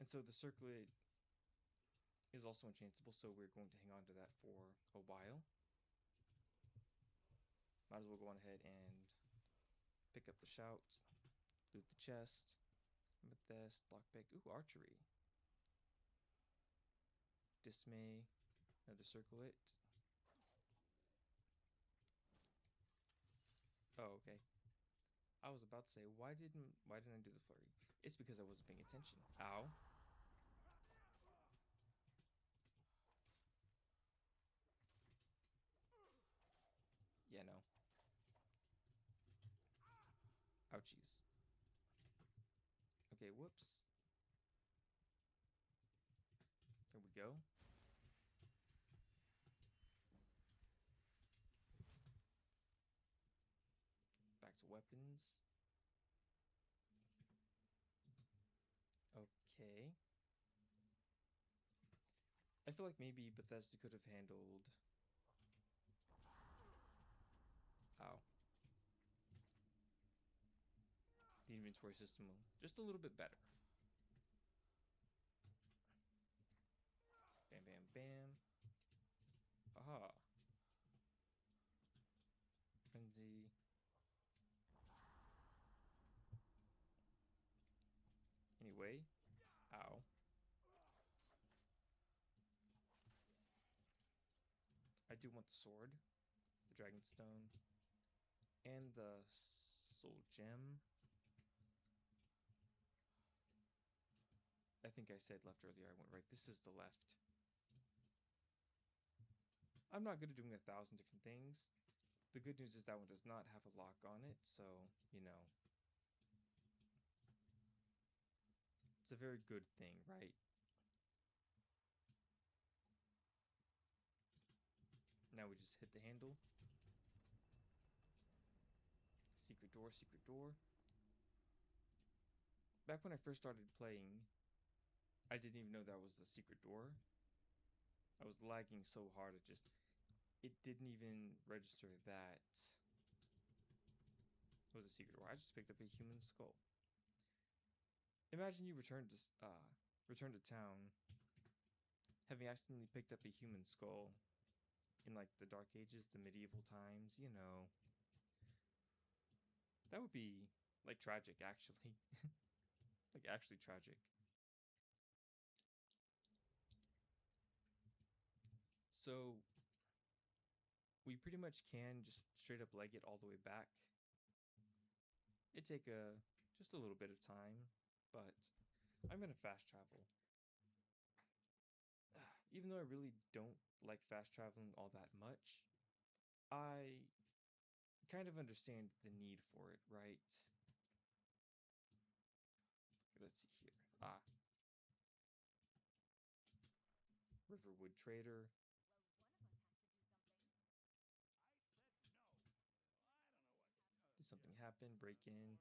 And so the circlet is also enchantable, so we're going to hang on to that for a while. Might as well go on ahead and pick up the shout, loot the chest, amethyst, lockpick. Ooh, archery. Dismay, another circlet. Oh, okay. I was about to say, why didn't I do the flurry? It's because I wasn't paying attention. Ow. Yeah, no. Ouchies. Okay, whoops. There we go. Back to weapons. Okay. I feel like maybe Bethesda could have handled... Ow. The inventory system just a little bit better. Bam, bam, bam. Aha. Frenzy. Anyway. Ow. I do want the sword, the dragon stone, and the soul gem. I think I said left earlier. I went right. This is the left. I'm not good at doing 1,000 different things. The good news is that one does not have a lock on it, so, you know, it's a very good thing, right? Now we just hit the handle. Secret door, secret door. Back when I first started playing, I didn't even know that was the secret door. I was lagging so hard, it didn't even register that it was a secret door. I just picked up a human skull. Imagine you return to town, having accidentally picked up a human skull in like the Dark Ages, the medieval times, you know. That would be like tragic, actually. Like actually tragic. So we pretty much can just straight up leg it all the way back. It'd take just a little bit of time, but I'm gonna fast travel. Even though I really don't like fast traveling all that much, I kind of understand the need for it, right? Let's see here. Riverwood Trader. Did something happen? Break in.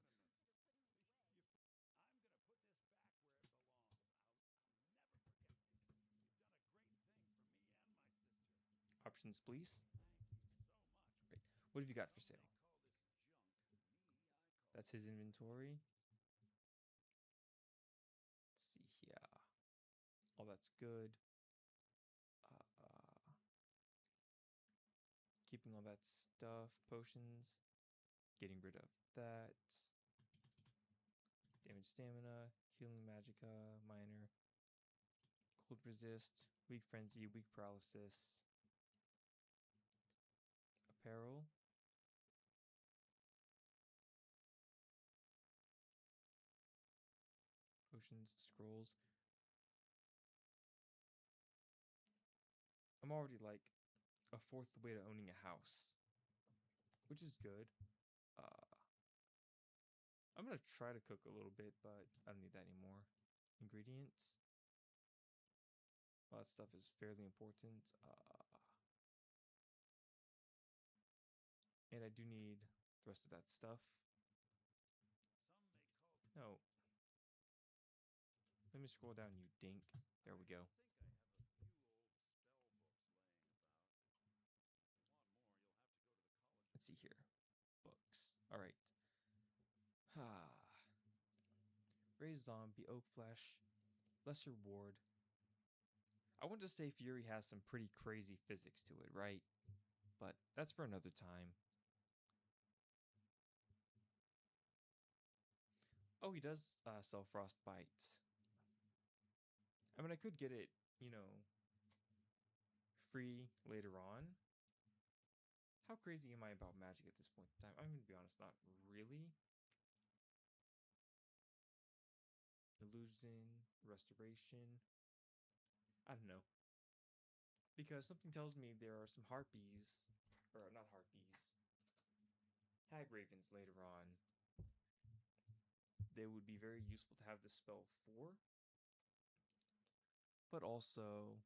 Options, please. Great. What have you got for sale? That's his inventory. Let's see here. All that's good. Keeping all that stuff. Potions. Getting rid of that. Damage stamina. Healing magicka. Minor. Cold resist. Weak frenzy. Weak paralysis. Apparel. Potions. Scrolls. I'm already like a fourth way to owning a house, which is good. I'm gonna try to cook a little bit, but I don't need that anymore. Ingredients. All that stuff is fairly important. And I do need the rest of that stuff. No. Let me scroll down, you dink. There we go. Let's see here. Books. All right. Raised zombie, oak flesh, lesser ward. I want to say Fury has some pretty crazy physics to it, right? But that's for another time. Oh, he does sell frostbite. I mean, I could get it, you know, free later on. How crazy am I about magic at this point in time? I'm going to be honest, not really. Illusion, restoration. I don't know. Because something tells me there are some harpies, or not harpies, hag ravens later on. They would be very useful to have this spell for. But also,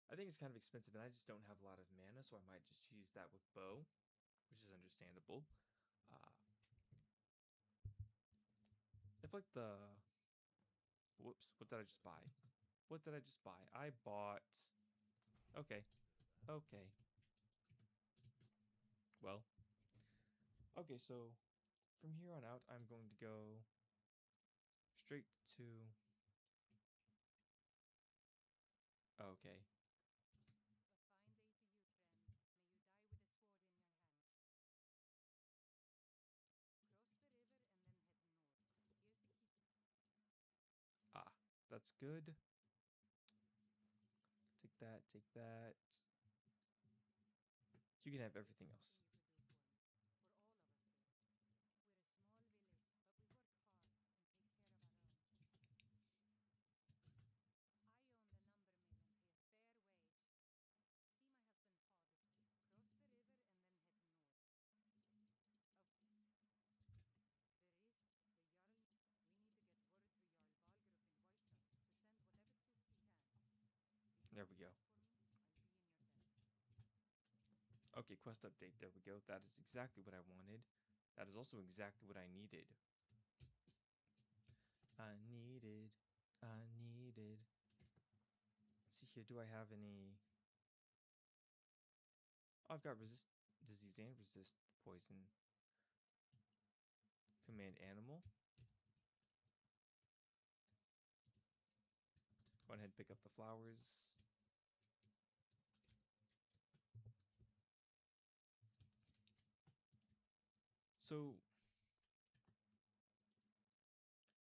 I think it's kind of expensive, and I just don't have a lot of mana, so I might just choose that with bow, which is understandable. If like the... Whoops, what did I just buy? What did I just buy? I bought... Okay. Okay. Well. Okay, so from here on out, I'm going to go straight to... Okay. That's good. Take that, take that. You can have everything else. There we go. Okay, quest update. There we go. That is exactly what I wanted. That is also exactly what I needed. I needed. Let's see here. Do I have any? Oh, I've got resist disease and resist poison. Command animal. Go ahead and pick up the flowers. So,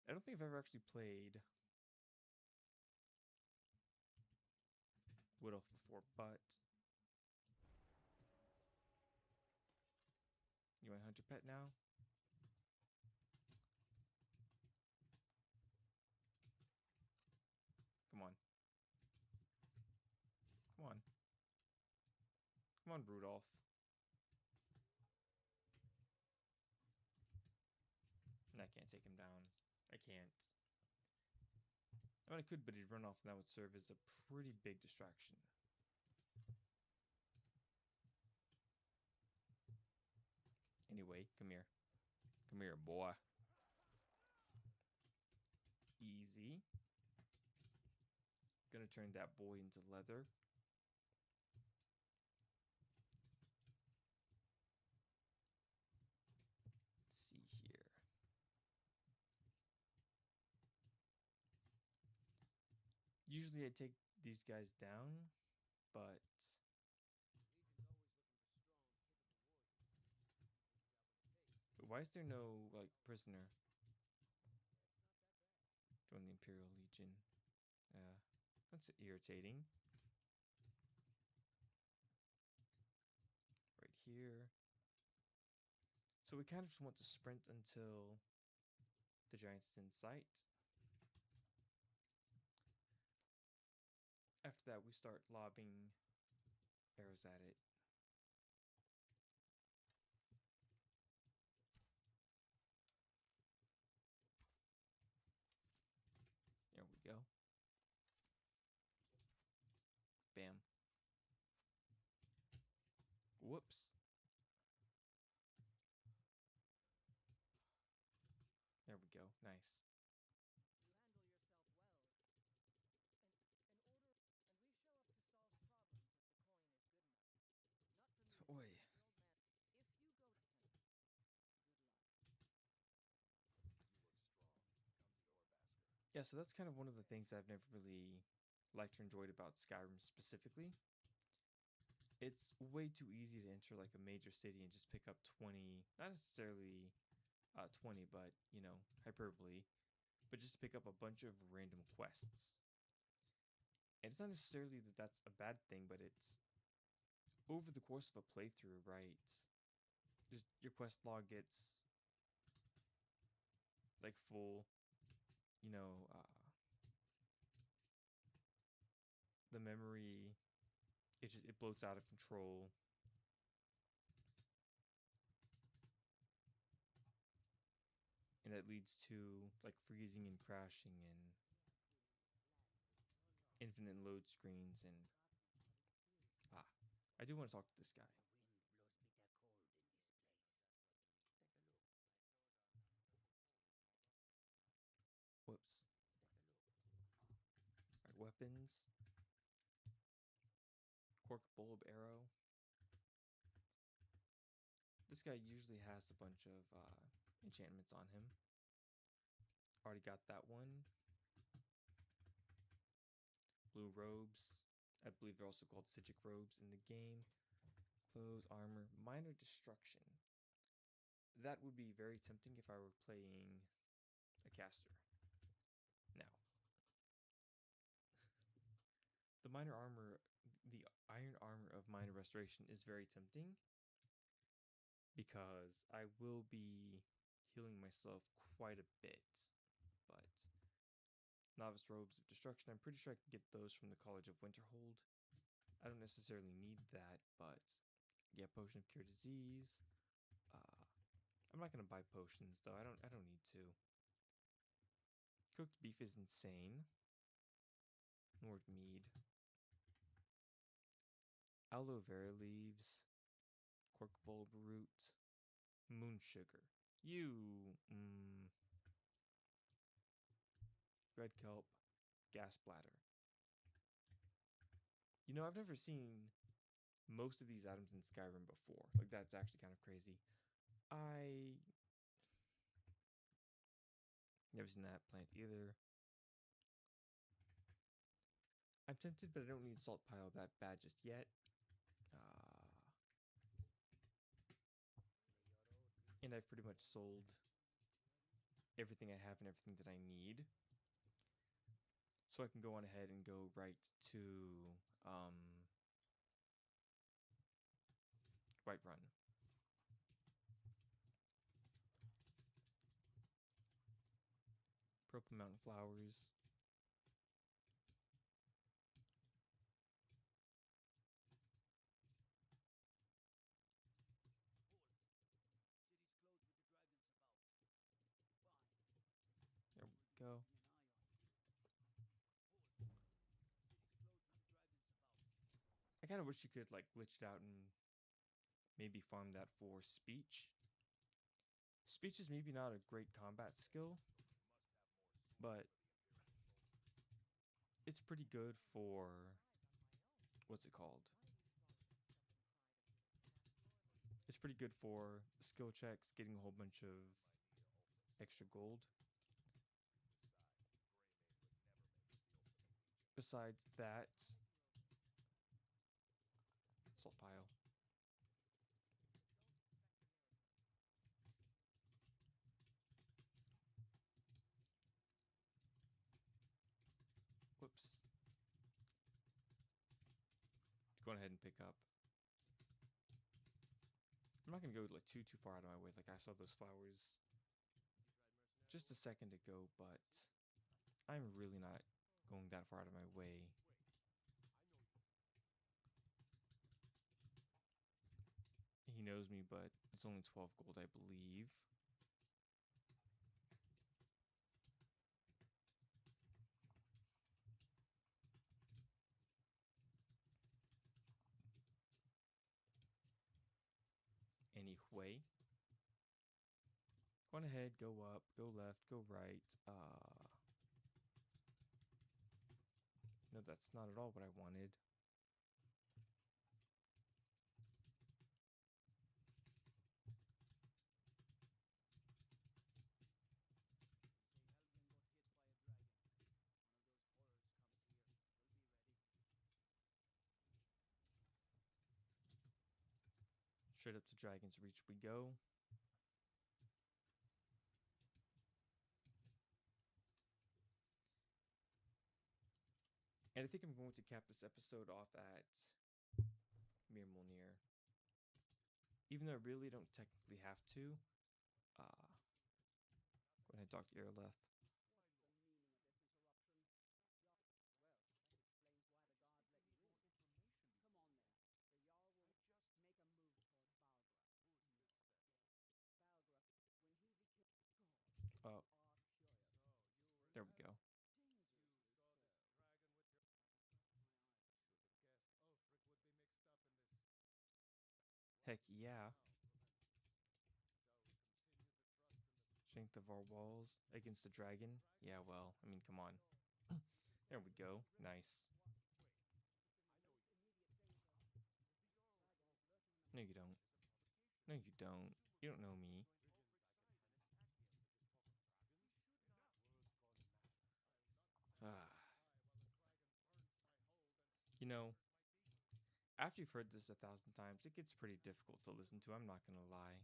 I don't think I've ever actually played Wood Elf before, but you want to hunt your pet now? Come on. Come on. Come on, Rudolph. I can't take him down. I can't. I mean, I could, but he'd run off, and that would serve as a pretty big distraction. Anyway, come here. Come here, boy. Easy. Gonna turn that boy into leather. Let's see here. Usually I take these guys down, but why is there no, like, prisoner? Join the Imperial Legion. That's irritating. Right here. So we kind of just want to sprint until the giant's in sight. After that, we start lobbing arrows at it. There we go. Bam. Whoops. There we go. Nice. Oi. Yeah, so that's kind of one of the things I've never really liked or enjoyed about Skyrim specifically. It's way too easy to enter like a major city and just pick up 20, not necessarily 20, but, you know, hyperbole, but just to pick up a bunch of random quests. And it's not necessarily that that's a bad thing, but it's over the course of a playthrough, right? Just your quest log gets like full, you know, the memory, it bloats out of control. And that leads to like freezing and crashing and infinite load screens. And I do want to talk to this guy. Whoops. Alright, weapons. Cork bulb arrow. This guy usually has a bunch of enchantments on him. Already got that one. Blue robes. I believe they're also called Sigic robes in the game. Clothes, armor, minor destruction. That would be very tempting if I were playing a caster. Now, the iron armor of minor restoration is very tempting because I will be healing myself quite a bit. But novice robes of destruction, I'm pretty sure I can get those from the College of Winterhold. I don't necessarily need that, but yeah, potion of cure disease. I'm not gonna buy potions though. I don't need to. Cooked beef is insane. Nord mead. aloe vera leaves, cork bulb root, moon sugar. Red kelp, gas bladder. You know, I've never seen most of these items in Skyrim before. Like, that's actually kind of crazy. I never seen that plant either. I'm tempted, but I don't need salt pile that bad just yet. And I've pretty much sold everything I have and everything that I need. So I can go on ahead and go right to Whiterun. Purple mountain flowers. There we go. I kind of wish you could like glitch it out and maybe farm that for speech. Speech is maybe not a great combat skill, but it's pretty good for what's it called? It's pretty good for skill checks, getting a whole bunch of extra gold. Besides that, salt pile. Whoops. Go ahead and pick up. I'm not gonna go like too far out of my way. Like I saw those flowers just a second ago, but I'm really not going that far out of my way. He knows me, but it's only 12 gold, I believe. Anyway. Go on ahead, go up, go left, go right. No, that's not at all what I wanted. Straight up to Dragon's Reach we go. And I think I'm going to cap this episode off at Mir Molnir. Even though I really don't technically have to. Go ahead and talk to Aeroleth. Oh, there we go. Heck yeah. Strength of our walls against the dragon. Yeah, well, I mean, come on. There we go. Nice. No, you don't. No, you don't. You don't know me. You know, after you've heard this 1,000 times, it gets pretty difficult to listen to, I'm not gonna lie.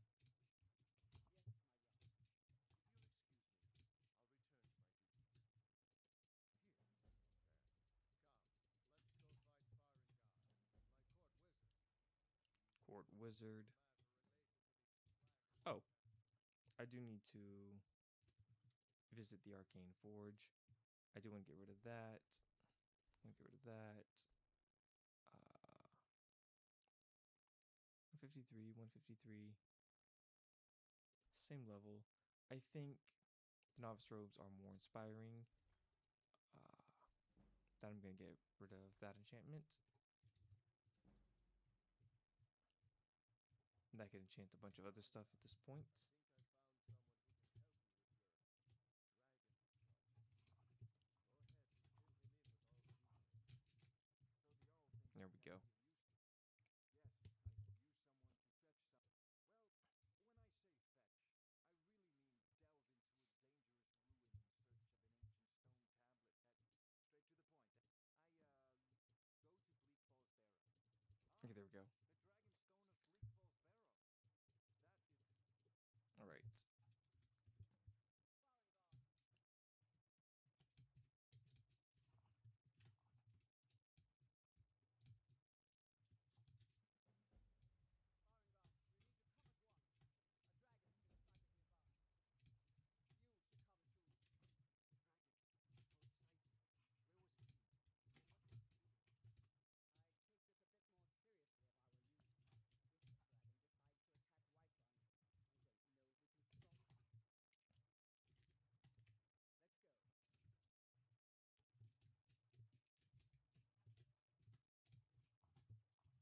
Court Wizard. Oh, I do need to visit the Arcane Forge. I do want to get rid of that. I'm gonna get rid of that. 153, 153. Same level. I think the novice robes are more inspiring. That I'm gonna get rid of that enchantment. And I can enchant a bunch of other stuff at this point. I think I found someone who can help you with your dragon. So the owl thinks There we go. Yes, I could use someone to fetch some. Well, when I say fetch, I really mean delve into a dangerous ruin in search of an ancient stone tablet that. Straight to the point. Go to Bleak Falls Barrow. Okay, there we go. The Dragon Stone of Bleak Falls Barrow. That is the.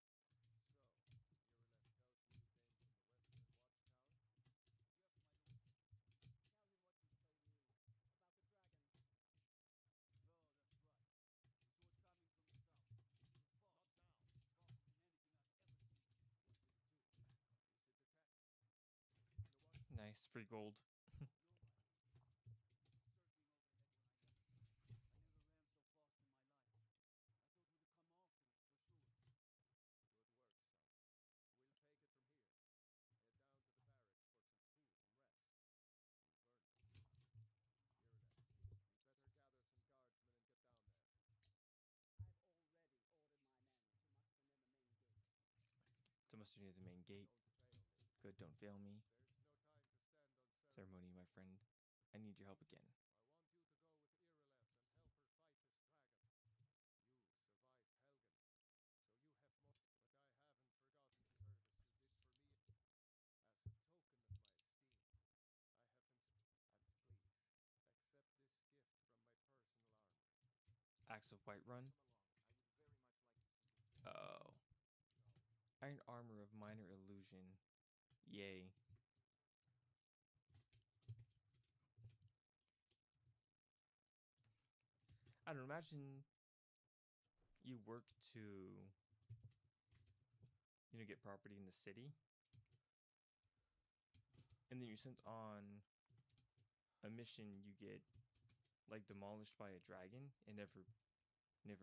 All right. Nice, free gold. To muster near the main gate. Good, don't fail me. Ceremony, my friend. I need your help again. I want you to go with Irileth and help her fight this dragon. You survived Helgen, so you have more. But I haven't forgotten the service you did for me. As a token of my esteem, I have and please accept this gift from my personal armor. Axe of Whiterun. Come along. I would very much like to see this. Oh. Iron armor of minor illusion. Yay. I don't imagine you work to, get property in the city. And then you're sent on a mission, you get like demolished by a dragon and never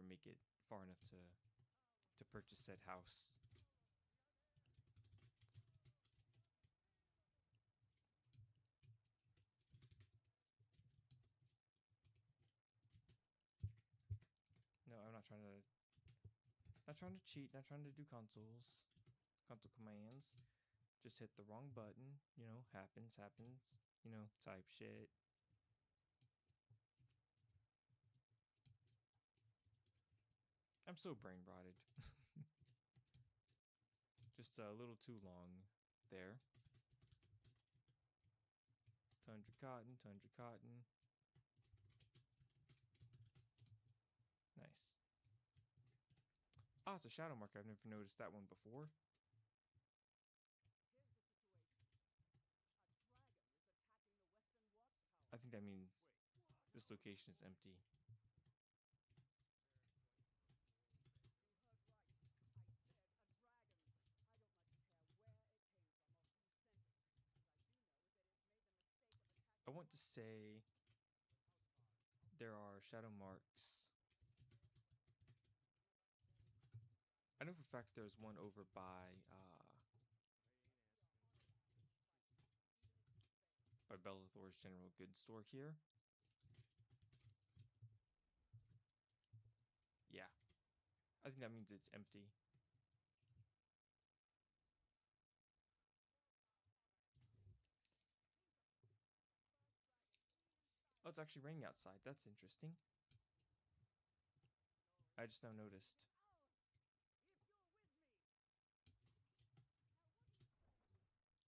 make it far enough to purchase said house. No, I'm not trying to cheat, not trying to do console commands. Just hit the wrong button, happens, type shit. I'm so brain rotted. Just a little too long there. Tundra cotton, tundra cotton. Nice. Ah, it's a shadow mark. I've never noticed that one before. I think that means this location is empty. I want to say there are shadow marks. I know for a fact there's one over by Bellathor's General Goods store here. Yeah. I think that means it's empty. Oh, it's actually raining outside. That's interesting. I just now noticed.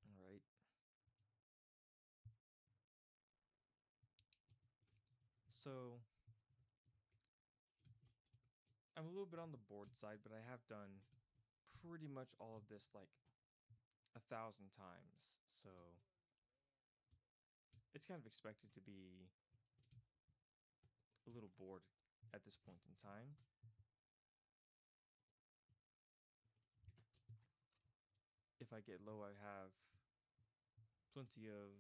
Alright. So, I'm a little bit on the bored side, but I have done pretty much all of this, like, 1,000 times, so it's kind of expected to be a little bored at this point in time. If I get low, I have plenty of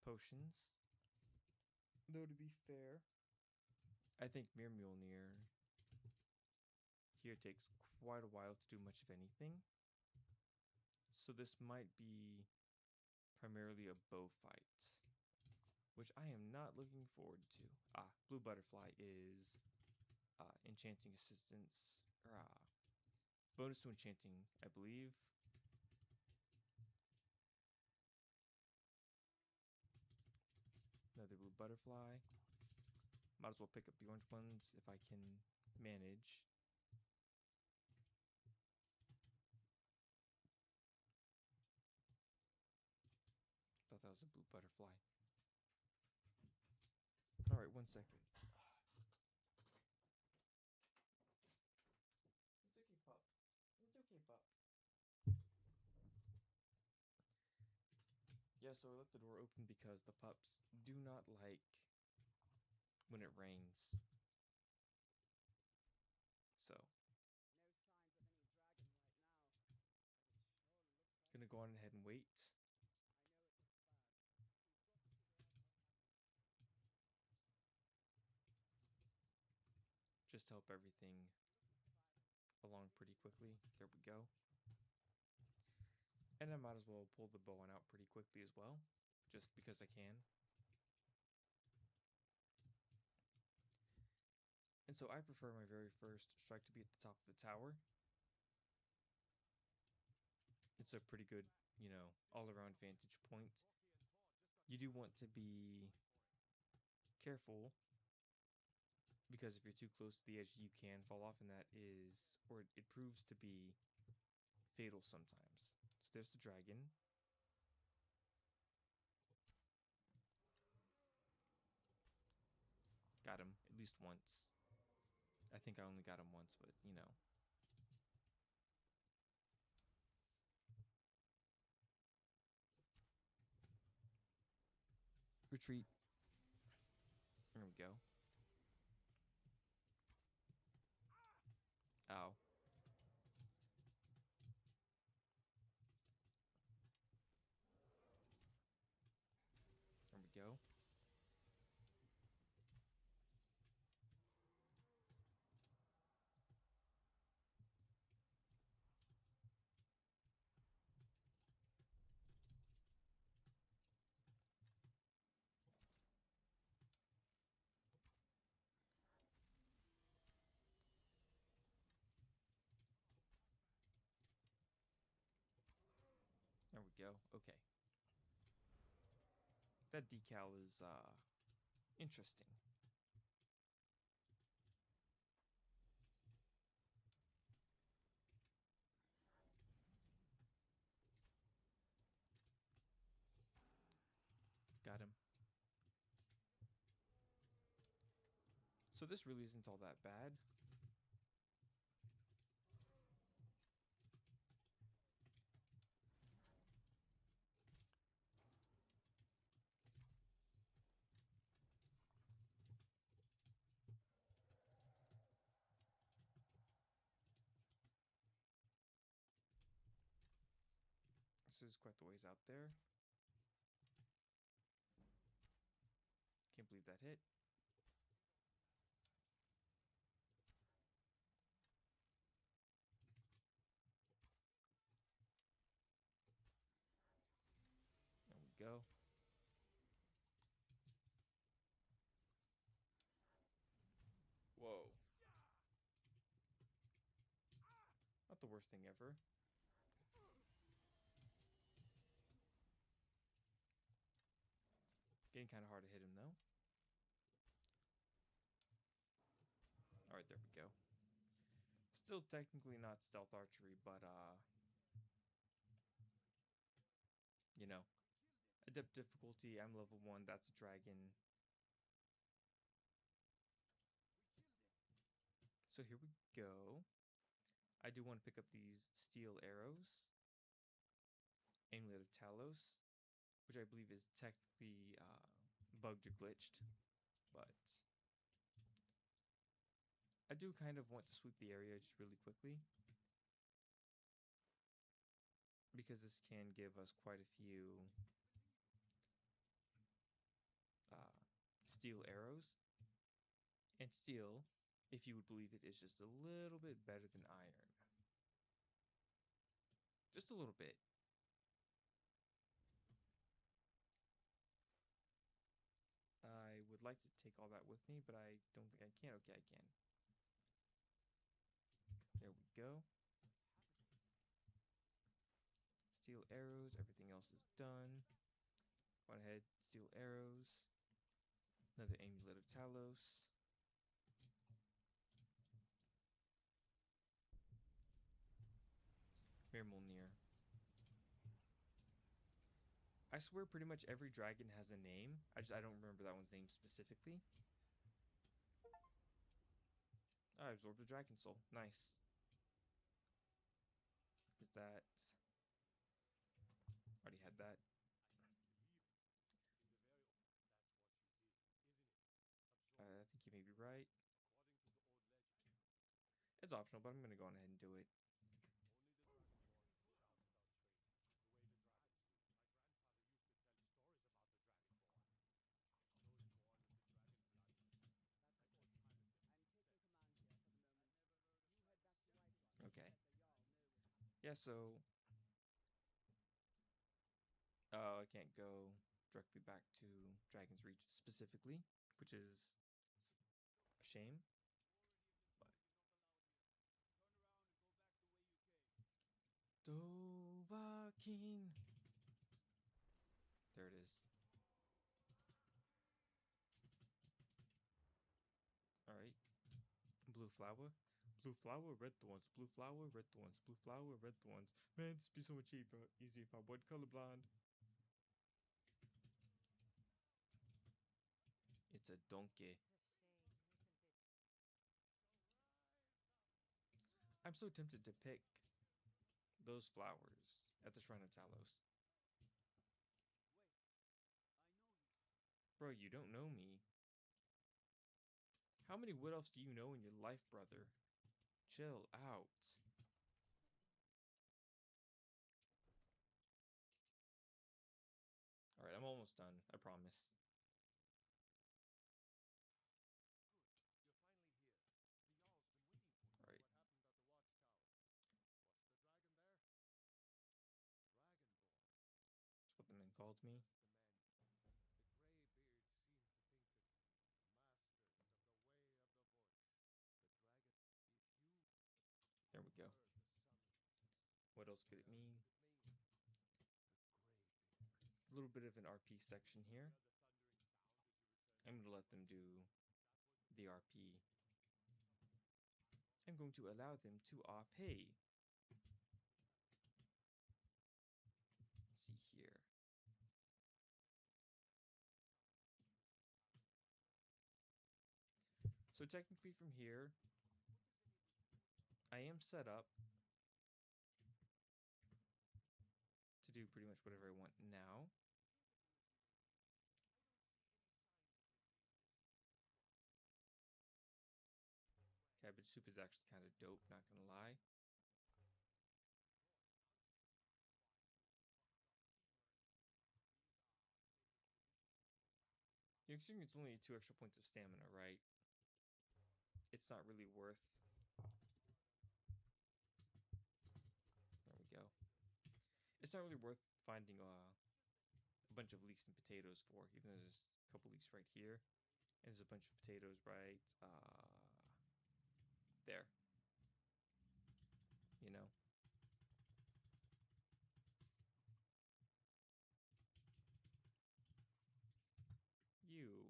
potions. Though to be fair, I think Mir Mjolnir here takes quite a while to do much of anything. So this might be primarily a bow fight, which I am not looking forward to. Blue Butterfly is enchanting assistance, or bonus to enchanting, I believe. Another Blue Butterfly. Might as well pick up the orange ones if I can manage. Thought that was a Blue Butterfly. Alright, 1 second. It's okay, pup. It's okay, pup. Yeah, so I left the door open because the pups do not like when it rains. So, gonna go on ahead and wait. Just to help everything along pretty quickly. There we go. And I might as well pull the bow out pretty quickly as well, just because I can. And so I prefer my very first strike to be at the top of the tower. It's a pretty good, all-around vantage point. You do want to be careful, because if you're too close to the edge, you can fall off, and that is, or it proves to be fatal sometimes. So there's the dragon. Got him at least once. I think I only got him once, but Retreat. There we go. Ow. There we go. There we go. Okay. That decal is interesting. Got him. So this really isn't all that bad. This is quite the ways out there. Can't believe that hit. There we go. Whoa. Not the worst thing ever. Getting kind of hard to hit him, though. Alright, there we go. Still technically not stealth archery, but, adept difficulty, I'm level 1, that's a dragon. So here we go. I do want to pick up these steel arrows. of Talos, which I believe is technically bugged or glitched, but I do kind of want to sweep the area just really quickly, because this can give us quite a few steel arrows. And steel, if you would believe it, is just a little bit better than iron. Just a little bit. I would like to take all that with me, but I don't think I can. Okay, I can. There we go. Steel arrows, everything else is done. Go ahead, steel arrows. Another amulet of Talos. Mirmulnir. I swear pretty much every dragon has a name. I don't remember that one's name specifically. I absorbed a dragon soul. Nice. Is that... Already had that. I think you may be right. It's optional, but I'm going to go on ahead and do it. Okay. Yeah, so... I can't go directly back to Dragon's Reach specifically, which is a shame. But... Dovahkiin! There it is. Alright. Blue flower. Blue flower, red thorns. Blue flower, red thorns. Blue flower, red thorns. Man, this would be so much easier if I wasn't colorblind. It's a donkey. I'm so tempted to pick those flowers at the Shrine of Talos. Bro, you don't know me. How many wood elves do you know in your life, brother? Chill out. Alright, I'm almost done. I promise. Alright. That's what the man called me. There we go. What else could it mean? A little bit of an RP section here. I'm going to let them do the RP. I'm going to allow them to RP. Let's see here. So technically from here, I am set up to do pretty much whatever I want now. Cabbage soup is actually kind of dope, not gonna lie. You're assuming it's only 2 extra points of stamina, right? It's not really worth... There we go. It's not really worth finding a bunch of leeks and potatoes for, even though there's a couple leeks right here. And there's a bunch of potatoes right there. You know? You.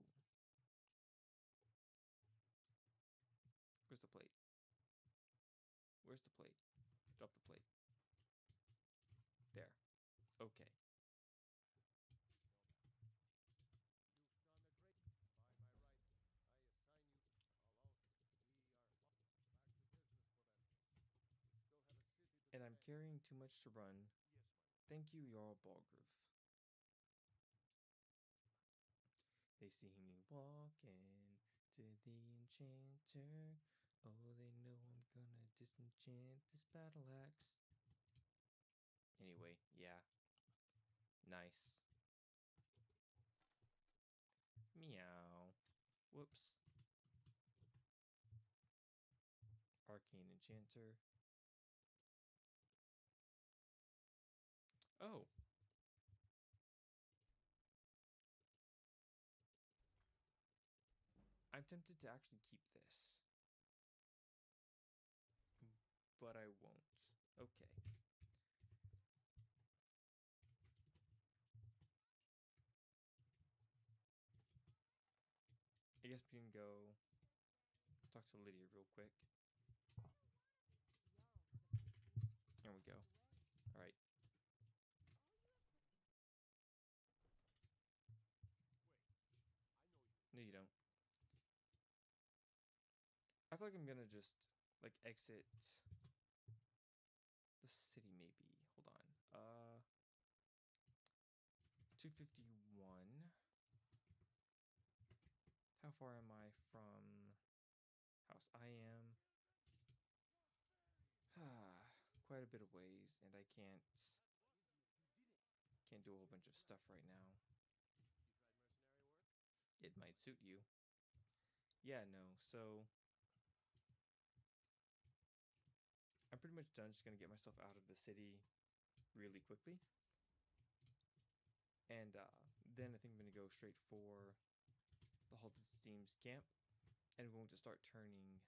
Where's the plate? Where's the plate? Drop the plate. There. Okay. And I'm carrying too much to run Thank you, Jarl Balgrove. They see me walking to the enchanter. Oh, they know I'm gonna disenchant this battle axe. Anyway, yeah. Nice. Meow. Whoops. Arcane Enchanter. Oh. I'm tempted to actually keep this. But I won't. Okay. I guess we can go talk to Lydia real quick. There we go. Alright. No, you don't. I feel like I'm gonna just, like, exit the city, maybe. Hold on. 251. How far am I from house? I am quite a bit of ways, and I can't do a whole bunch of stuff right now. It might suit you. Yeah, no. So I'm pretty much done. Just gonna get myself out of the city really quickly, and then I think I'm gonna go straight for the Halted Steams camp, and we're going to start turning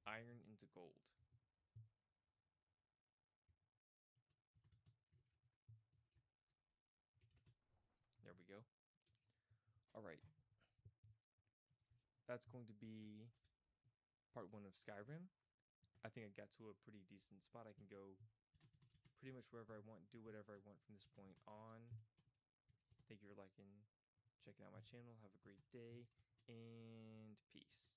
iron into gold. There we go. All right. That's going to be part 1 of Skyrim. I think I got to a pretty decent spot. I can go pretty much wherever I want, do whatever I want from this point on. Thank you for liking, checking out my channel. Have a great day, and peace.